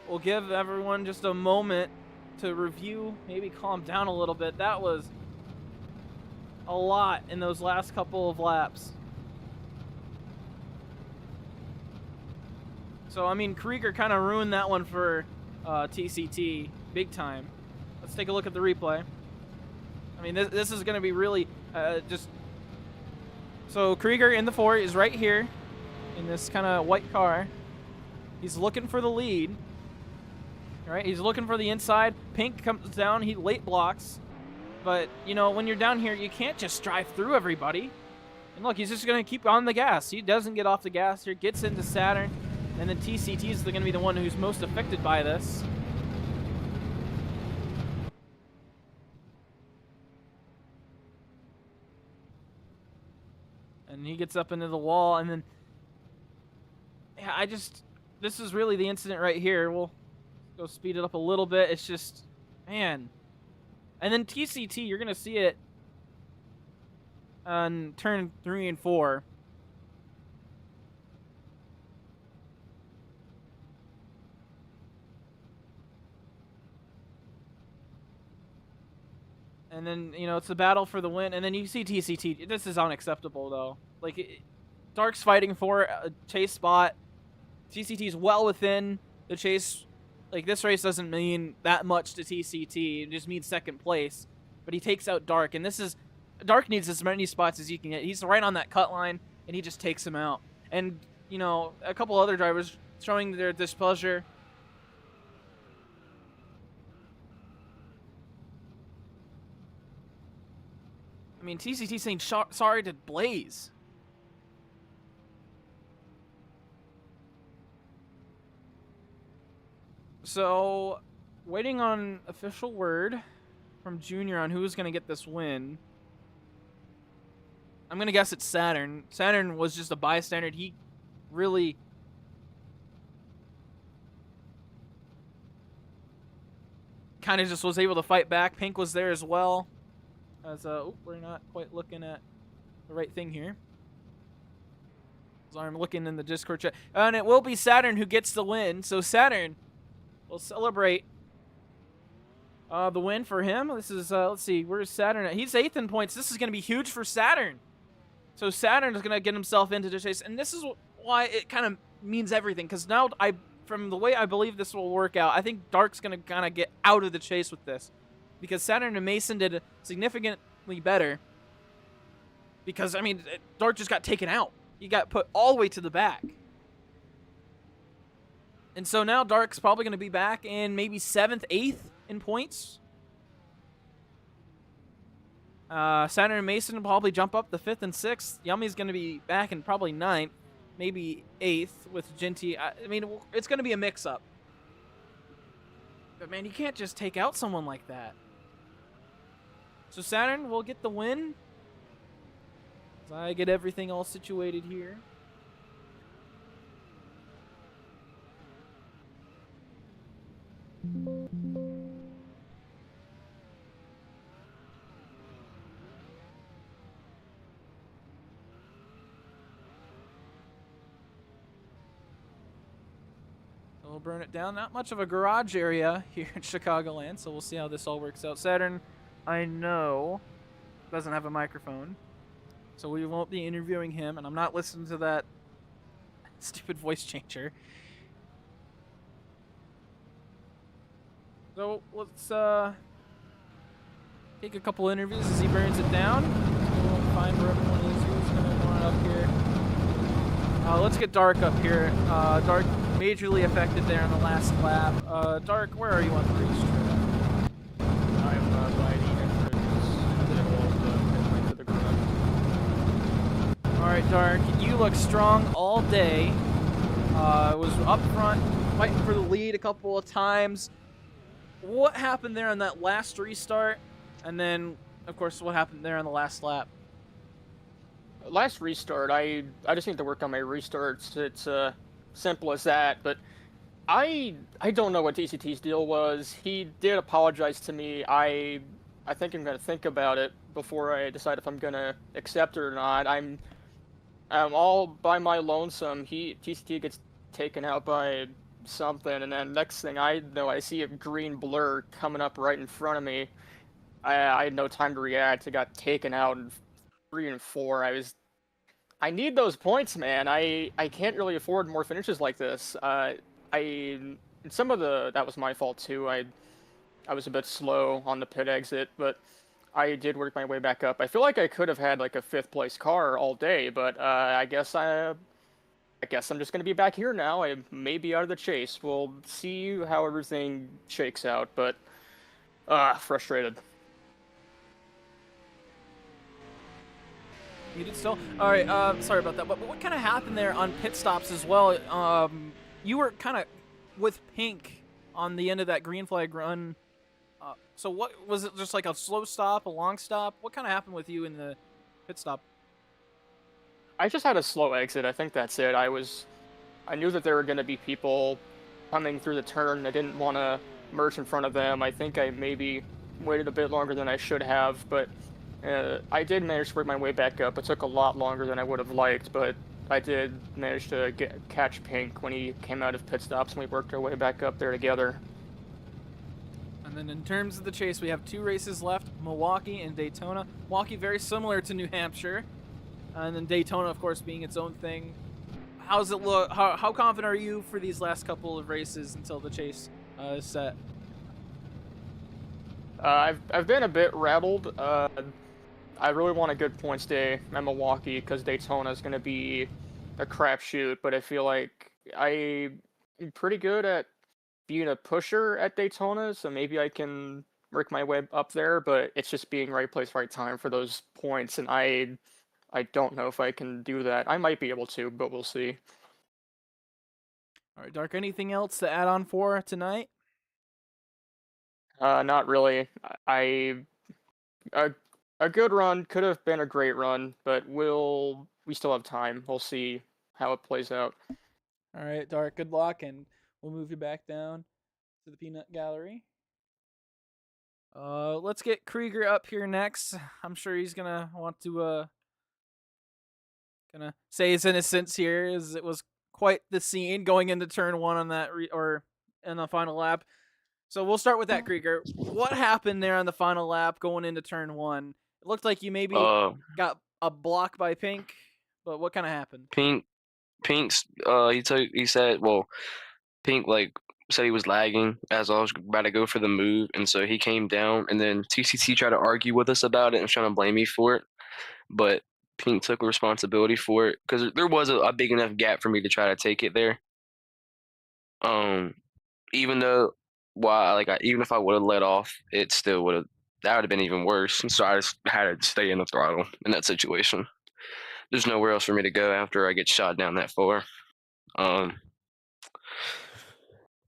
we'll give everyone just a moment to review, maybe calm down a little bit. That was a lot in those last couple of laps. So, I mean, Krieger kind of ruined that one for TCT big time. Let's take a look at the replay. I mean, this is going to be really just... So, Krieger in the 4 is right here in this kind of white car. He's looking for the lead. All right, he's looking for the inside. Pink comes down. He late blocks. But, you know, when you're down here, you can't just drive through everybody. And look, he's just going to keep on the gas. He doesn't get off the gas here. Gets into Saturn. And then TCT is going to be the one who's most affected by this. And he gets up into the wall. And then, yeah, this is really the incident right here. We'll go speed it up a little bit. It's just, man. And then TCT, you're going to see it on turn 3 and 4. And then, you know, it's a battle for the win. And then you see TCT. This is unacceptable, though. Like, Dark's fighting for a chase spot. TCT is well within the chase. Like, this race doesn't mean that much to TCT. It just means second place. But he takes out Dark. And this is... Dark needs as many spots as he can get. He's right on that cut line, and he just takes him out. And, you know, a couple other drivers showing their displeasure. I mean, TCT saying sorry to Blaze. So, waiting on official word from Junior on who's going to get this win. I'm going to guess it's Saturn. Saturn was just a bystander. He really... kind of just was able to fight back. Pink was there as well. As we're not quite looking at the right thing here. So I'm looking in the Discord chat. And it will be Saturn who gets the win. So Saturn will celebrate the win for him. This is, let's see, where's Saturn at? He's 8th in points. This is going to be huge for Saturn. So Saturn is going to get himself into the chase. And this is why it kind of means everything. Because now, from the way I believe this will work out, I think Dark's going to kind of get out of the chase with this. Because Saturn and Mason did significantly better. Because, I mean, Dark just got taken out. He got put all the way to the back. And so now Dark's probably going to be back in maybe 7th, 8th in points. Saturn and Mason will probably jump up to 5th and 6th. Yummy's going to be back in probably 9th, maybe 8th with Ginty. I mean, it's going to be a mix-up. But, man, you can't just take out someone like that. So Saturn will get the win. As I get everything all situated here. We'll burn it down. Not much of a garage area here in Chicagoland, so we'll see how this all works out. Saturn, I know, doesn't have a microphone, so we won't be interviewing him, and I'm not listening to that stupid voice changer. So let's take a couple interviews as he burns it down. So we'll find where everyone is. Who's going to want up here? Let's get Dark up here. Dark majorly affected there on the last lap. Dark, where are you on the racetrack? I'm right here. right, Dark, you look strong all day. Was up front, fighting for the lead a couple of times. What happened there on that last restart? And then, of course, what happened there on the last lap? Last restart, I just need to work on my restarts. It's simple as that. But I don't know what TCT's deal was. He did apologize to me. I think I'm gonna think about it before I decide if I'm gonna accept it or not. I'm all by my lonesome. TCT gets taken out by something, and then next thing I know, I see a green blur coming up right in front of me. I had no time to react. I got taken out in 3 and 4. I need those points, man. I can't really afford more finishes like this. I some of that was my fault too. I was a bit slow on the pit exit, but I did work my way back up. I feel like I could have had like a fifth place car all day, but I guess I'm just gonna be back here now. I may be out of the chase. We'll see how everything shakes out, but frustrated. You did still? All right. Sorry about that. But what kind of happened there on pit stops as well? You were kind of with Pink on the end of that green flag run. So what was it? Just like a slow stop, a long stop? What kind of happened with you in the pit stop? I just had a slow exit. I think that's it. I knew that there were gonna be people coming through the turn. I didn't want to merge in front of them. I think I maybe waited a bit longer than I should have, but I did manage to work my way back up. It took a lot longer than I would have liked, but I did manage to catch Pink when he came out of pit stops, and we worked our way back up there together. And then in terms of the chase, we have 2 races left, Milwaukee and Daytona. Milwaukee very similar to New Hampshire, and then Daytona, of course, being its own thing. How's it look? How confident are you for these last couple of races until the chase is set? I've been a bit rattled. I really want a good points day at Milwaukee because Daytona is going to be a crapshoot, but I feel like I'm pretty good at being a pusher at Daytona, so maybe I can work my way up there, but it's just being right place, right time for those points, and I don't know if I can do that. I might be able to, but we'll see. All right, Dark, anything else to add on for tonight? Not really. A a good run could have been a great run, but we still have time. We'll see how it plays out. All right, Dark, good luck, and we'll move you back down to the peanut gallery. Let's get Krieger up here next. I'm sure he's gonna want to gonna say his innocence here, as it was quite the scene going into turn 1 on that or in the final lap. So we'll start with that, Krieger. What happened there on the final lap going into turn 1? It looked like you maybe got a block by Pink, but what kind of happened? Pink's he said, well, Pink like said he was lagging as I was about to go for the move, and so he came down, and then TCT tried to argue with us about it and was trying to blame me for it, but Pink took responsibility for it because there was a big enough gap for me to try to take it there. Even though, even if I would have let off, it still would have that would have been even worse. So I just had to stay in the throttle in that situation. There's nowhere else for me to go after I get shot down that far. Kind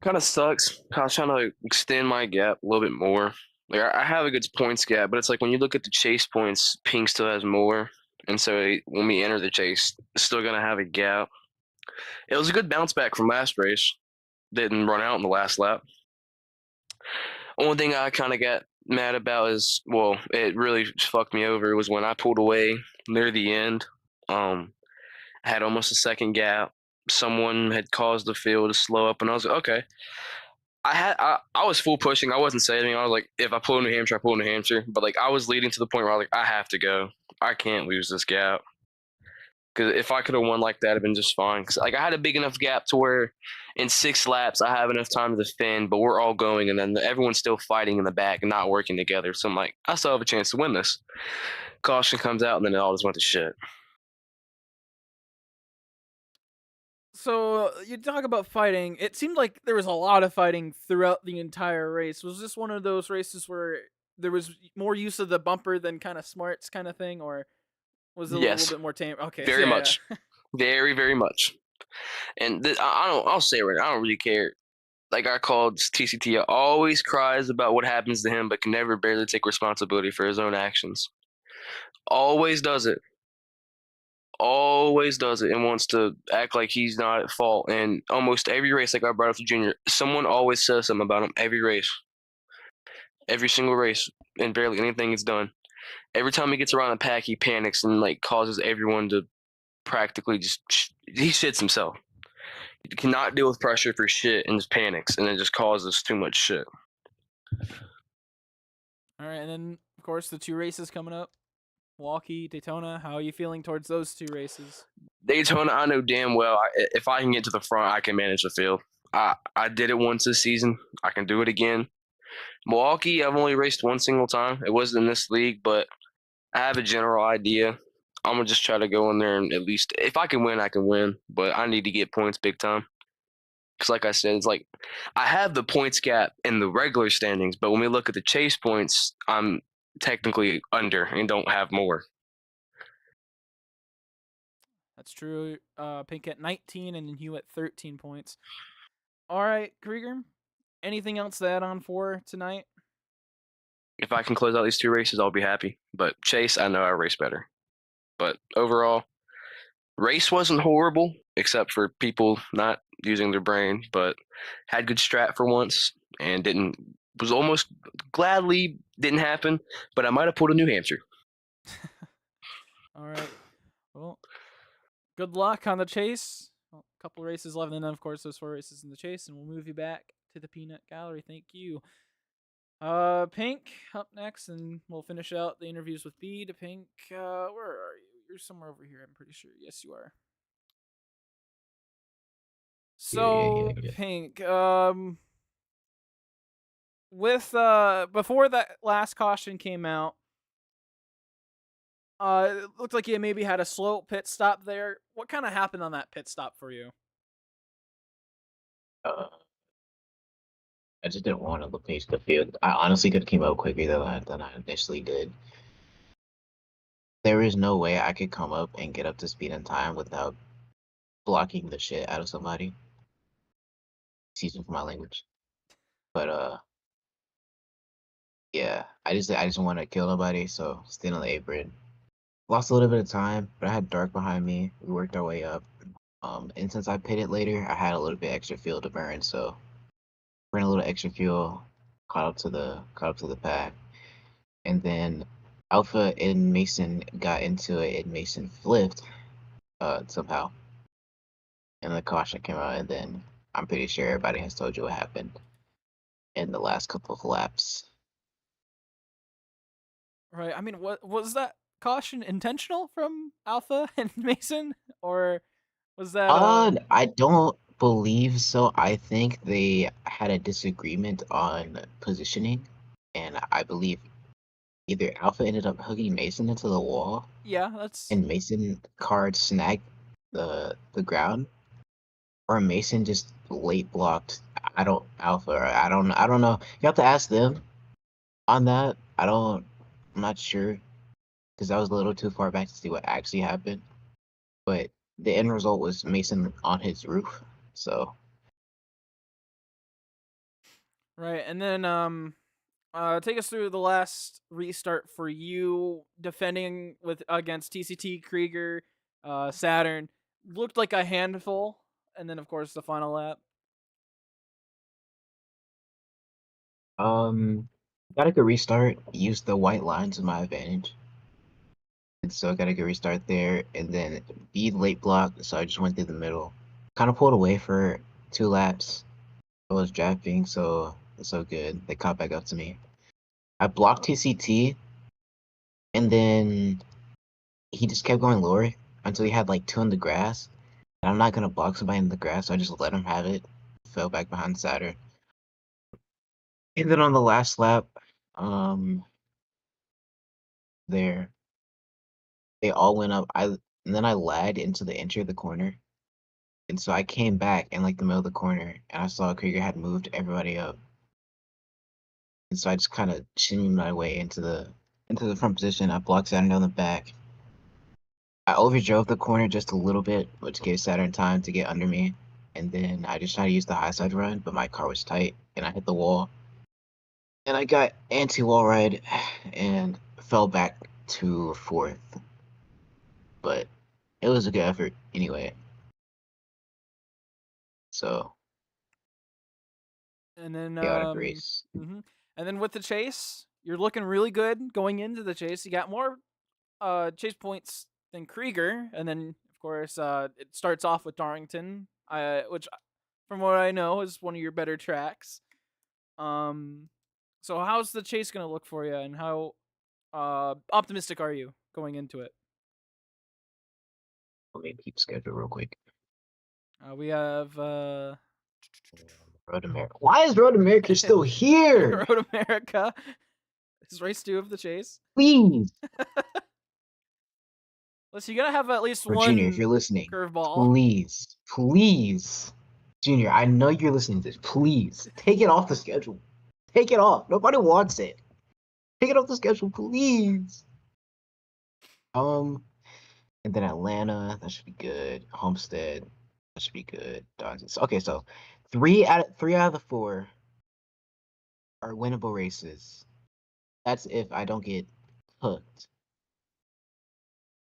of sucks. I was trying to extend my gap a little bit more. Like I have a good points gap, but it's like when you look at the chase points, Pink still has more, and so when we enter the chase, it's still gonna have a gap. It was a good bounce back from last race. Didn't run out in the last lap. Only thing I kind of got mad about is, well, it really fucked me over was when I pulled away near the end. Had almost a second gap. Someone had caused the field to slow up, and I was like, okay. I was full pushing. I wasn't saving. I was like, if I pull New Hampshire, I pull New Hampshire. But like I was leading to the point where I was like, I have to go. I can't lose this gap. Because if I could have won like that, it'd been just fine. Because like I had a big enough gap to where in 6 laps I have enough time to defend, but we're all going, and then everyone's still fighting in the back and not working together. So I'm like, I still have a chance to win this. Caution comes out, and then it all just went to shit. So you talk about fighting. It seemed like there was a lot of fighting throughout the entire race. Was this one of those races where there was more use of the bumper than kind of smarts kind of thing, or Was it a Yes, little bit more tame? Okay, very yeah, much, yeah. very, very much. And I don't. I'll say it right now, I don't really care. Like I called TCT, always cries about what happens to him, but can never barely take responsibility for his own actions. Always does it. Always does it and wants to act like he's not at fault. And almost every race, like I brought up to Junior, someone always says something about him every race, every single race, and barely anything is done. Every time he gets around the pack, he panics and like causes everyone to practically just he shits himself. He cannot deal with pressure for shit and just panics, and it just causes too much shit. All right, and then of course the 2 races coming up, Milwaukee, Daytona. How are you feeling towards those 2 races? Daytona, I know damn well if I can get to the front, I can manage the field. I did it once this season. I can do it again. Milwaukee, I've only raced one single time. It wasn't in this league, but I have a general idea. I'm gonna just try to go in there and at least, if I can win, I can win. But I need to get points big time. Because, like I said, it's like I have the points gap in the regular standings, but when we look at the chase points, I'm technically under and don't have more. That's true. Pink at 19 and then Hugh at 13 points. All right, Krieger. Anything else to add on for tonight? If I can close out these 2 races, I'll be happy. But Chase, I know I race better. But overall, race wasn't horrible, except for people not using their brain, but had good strat for once and was almost gladly didn't happen, but I might have pulled a New Hampshire. All right. Well, good luck on the chase. Well, a couple races left, and then of course those 4 races in the chase, and we'll move you back to the peanut gallery. Thank you. Pink up next, and we'll finish out the interviews with B to Pink. Where are you? You're somewhere over here, I'm pretty sure. Yes, you are. So, Yeah. Pink, with before that last caution came out, it looked like you maybe had a slow pit stop there. What kind of happened on that pit stop for you? Uh, I just didn't want to pace the field. I honestly could have came up quicker than I initially did. There is no way I could come up and get up to speed in time without blocking the shit out of somebody. Excuse me for my language. But yeah, I just want to kill nobody, so stayed on the apron. Lost a little bit of time, but I had Dark behind me. We worked our way up. And since I pitted later, I had a little bit extra fuel to burn, so ran a little extra fuel, caught up to the pack, and then Alpha and Mason got into it, and Mason flipped somehow, and the caution came out, and then I'm pretty sure everybody has told you what happened in the last couple of laps. Right. I mean, what was that caution intentional from Alpha and Mason, or was that I don't believe so. I think they had a disagreement on positioning, and I believe either Alpha ended up hooking Mason into the wall, yeah, that's and Mason card snagged the ground, or Mason just late blocked. I don't Alpha. Or I don't know. You have to ask them on that. I'm not sure because I was a little too far back to see what actually happened. But the end result was Mason on his roof. So right. And then take us through the last restart for you defending with against TCT, Krieger, Saturn. Looked like a handful, and then of course the final lap. got a good restart. Used the white line to my advantage. And so got a good restart there, and then B late block, so I just went through the middle. Kind of pulled away for 2 laps. I was drafting, so it's so good. They caught back up to me. I blocked TCT, and then he just kept going lower until he had like 2 in the grass. And I'm not gonna block somebody in the grass, so I just let him have it. Fell back behind Saturn. And then on the last lap, there they all went up. And then I lagged into the entry of the corner. And so I came back in like the middle of the corner, and I saw Krieger had moved everybody up. And so I just kind of shimmied my way into the front position. I blocked Saturn down the back, I overdrove the corner just a little bit, which gave Saturn time to get under me. And then I just tried to use the high side run, but my car was tight, and I hit the wall. And I got anti-wall ride and fell back to fourth. But it was a good effort anyway. So, And then chaotic race. And then with the chase, you're looking really good going into the chase. You got more chase points than Krieger, and then of course it starts off with Darlington, which from what I know is one of your better tracks. So how's the chase gonna look for you, and how optimistic are you going into it? Let me keep schedule real quick. We have Road America. Why is Road America still here? Road America. This is race 2 of the chase. Please. Listen, you gotta have at least Or one Junior, if you're listening, curveball. please. Junior, I know you're listening to this. Please take it off the schedule. Take it off. Nobody wants it. Take it off the schedule, please. And then Atlanta, that should be good. Homestead, that should be good. Okay, so three out of the 4 are winnable races. That's if I don't get hooked.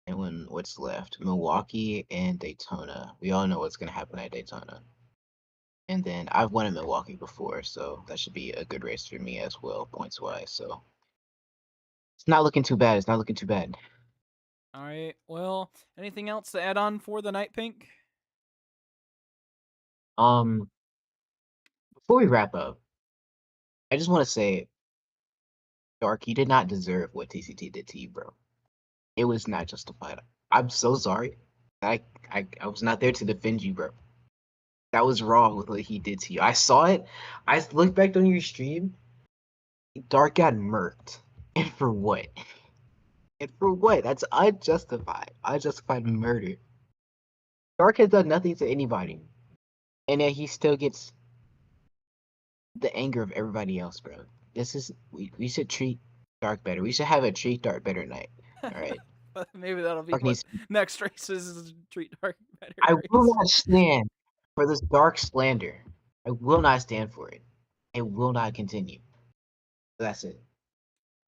And when what's left? Milwaukee and Daytona. We all know what's gonna happen at Daytona. And then I've won in Milwaukee before, so that should be a good race for me as well, points wise. So it's not looking too bad. It's not looking too bad. All right. Well, anything else to add on for the Night Pink? Before we wrap up, I just want to say, Dark, you did not deserve what TCT did to you, bro. It was not justified. I'm so sorry. I was not there to defend you, bro. That was wrong with what he did to you. I saw it. I looked back on your stream. Dark got murked. And for what? And for what? That's unjustified. Unjustified murder. Dark has done nothing to anybody. And yet he still gets the anger of everybody else, bro. This is we should treat Dark better. We should have a treat Dark better night. Alright. Maybe that'll be Dark what needs next race is treat Dark better. I will race. not stand for this dark slander. I will not stand for it. It will not continue. That's it.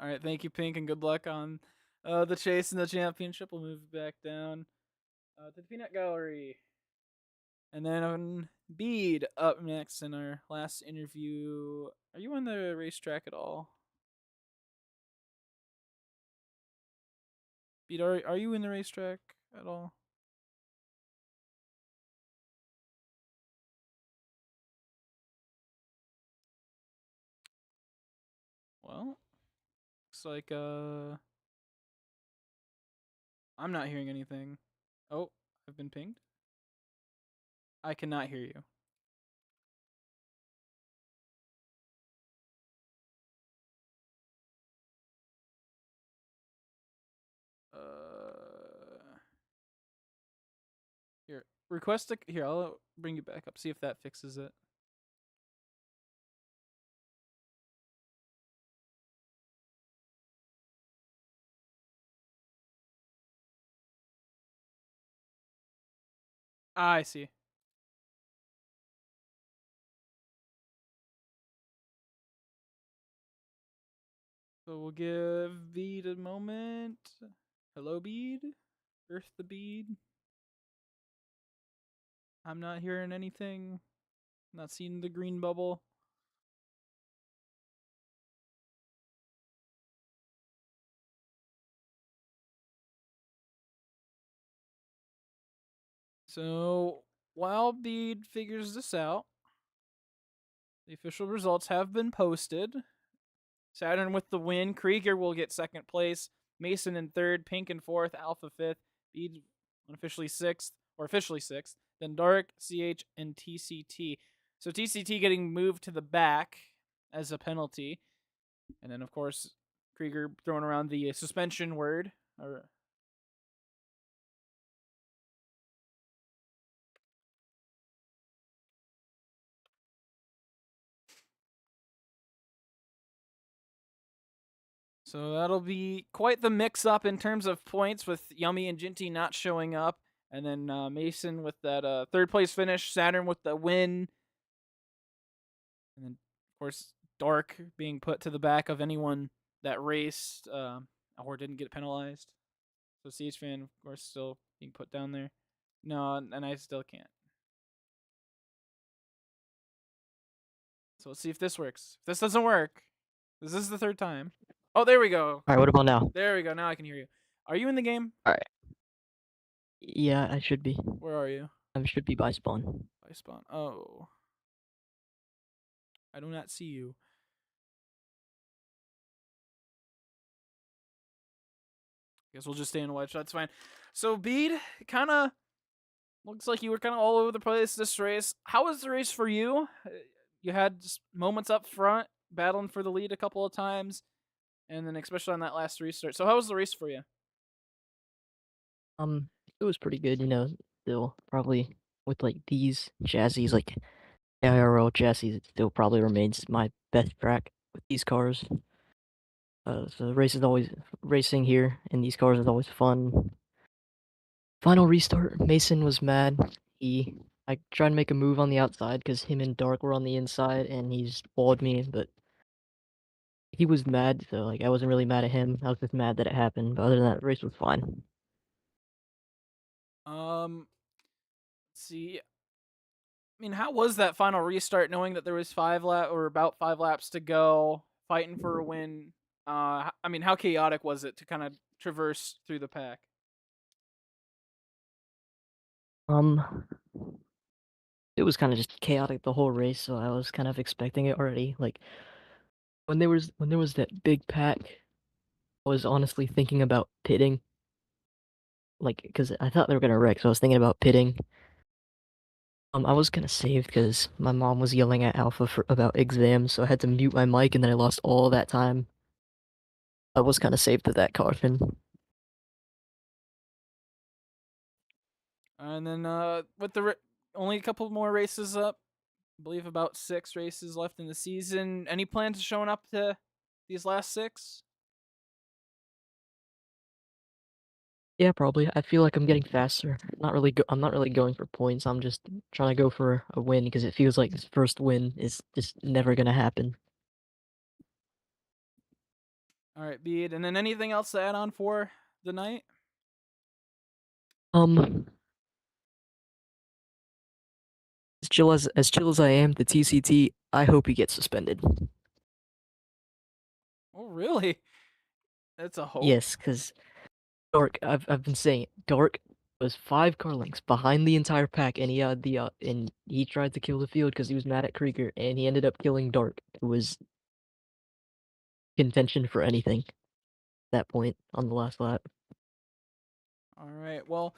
All right, thank you, Pink, and good luck on the chase and the championship. We'll move back down to the peanut gallery. And then Bede up next in our last interview. Are you on the racetrack at all? Bede, are you in the racetrack at all? Well, looks like I'm not hearing anything. Oh, I've been pinged. I cannot hear you. Here, request a here. I'll bring you back up. See if that fixes it. Ah, I see. So we'll give Bede a moment. Hello, Bede. Earth the Bede. I'm not hearing anything. Not seeing the green bubble. So while Bede figures this out, the official results have been posted. Saturn with the win. Krieger will get second place. Mason in third. Pink in fourth. Alpha fifth. Bede unofficially sixth, or officially sixth. Then Dark, CH, and TCT. So TCT getting moved to the back as a penalty. And then, of course, Krieger throwing around the suspension word. So that'll be quite the mix-up in terms of points, with Yummy and Jinty not showing up, and then Mason with that third-place finish, Saturn with the win, and then, of course, Dark being put to the back of anyone that raced or didn't get penalized. So CH-Fan, of course, still being put down there. No, and I still can't. So let's see if this works. If this doesn't work, this is the third time. Oh, there we go. All right, what about now? There we go. Now I can hear you. Are you in the game? All right. Yeah, I should be. Where are you? I should be by spawn. By spawn. Oh. I do not see you. Guess we'll just stay in wedge. That's fine. So, Bede, kind of looks like you were kind of all over the place this race. How was the race for you? You had just moments up front, battling for the lead a couple of times, and then especially on that last restart. So, how was the race for you? It was pretty good, you know. Still, probably with like these chassis, like IRL chassis, it still probably remains my best track with these cars. So the race is always racing here in these cars is always fun. Final restart, Mason was mad. I tried to make a move on the outside because him and Dark were on the inside, and he just walled me. But he was mad, so like I wasn't really mad at him. I was just mad that it happened. But other than that, the race was fine. Let's see. I mean, how was that final restart, knowing that there was about 5 laps to go, fighting for a win? I mean, how chaotic was it to kind of traverse through the pack? It was kind of just chaotic the whole race, so I was kind of expecting it already. Like when there was that big pack, I was honestly thinking about pitting. Like, because I thought they were gonna wreck, so I was thinking about pitting. I was gonna save because my mom was yelling at Alpha about exams, so I had to mute my mic, and then I lost all that time. I was kind of saved to that caution. And then with the only a couple more races up, I believe about 6 races left in the season. Any plans of showing up to these last 6? Yeah, probably. I feel like I'm getting faster. I'm not really going for points. I'm just trying to go for a win because it feels like this first win is just never gonna happen. All right, Bede. And then anything else to add on for the night? As chill as I am, the TCT, I hope he gets suspended. Oh, really? That's a hope. Yes, because Dark, I've been saying it, Dark was 5 car lengths behind the entire pack, and he had and he tried to kill the field because he was mad at Krieger, and he ended up killing Dark, who was contention for anything at that point on the last lap. All right. Well,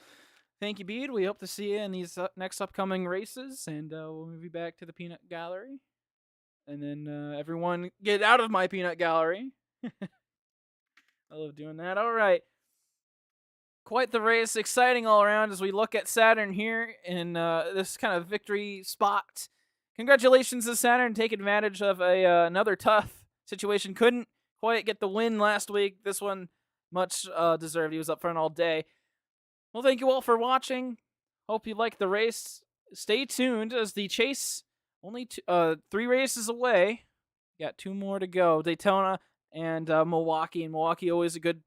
thank you, Bede. We hope to see you in these next upcoming races, and we'll move you back to the peanut gallery. And then everyone get out of my peanut gallery. I love doing that. All right. Quite the race. Exciting all around as we look at Saturn here in this kind of victory spot. Congratulations to Saturn taking advantage of another tough situation. Couldn't quite get the win last week. This one much deserved. He was up front all day. Well, thank you all for watching. Hope you liked the race. Stay tuned as the chase only 3 races away. Got 2 more to go. Daytona and Milwaukee. And Milwaukee always a good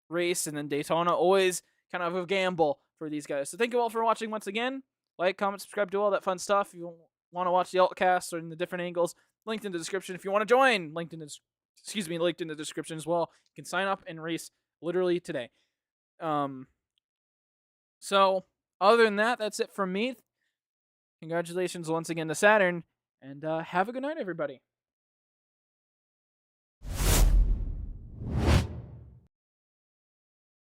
race. And then Daytona always kind of a gamble for these guys. So thank you all for watching once again. Like, comment, subscribe, do all that fun stuff. If you want to watch the altcast or in the different angles, linked in the description. If you want to join, linked in the description as well. You can sign up and race literally today. So other than that, that's it from me. Congratulations once again to Saturn, and have a good night, everybody.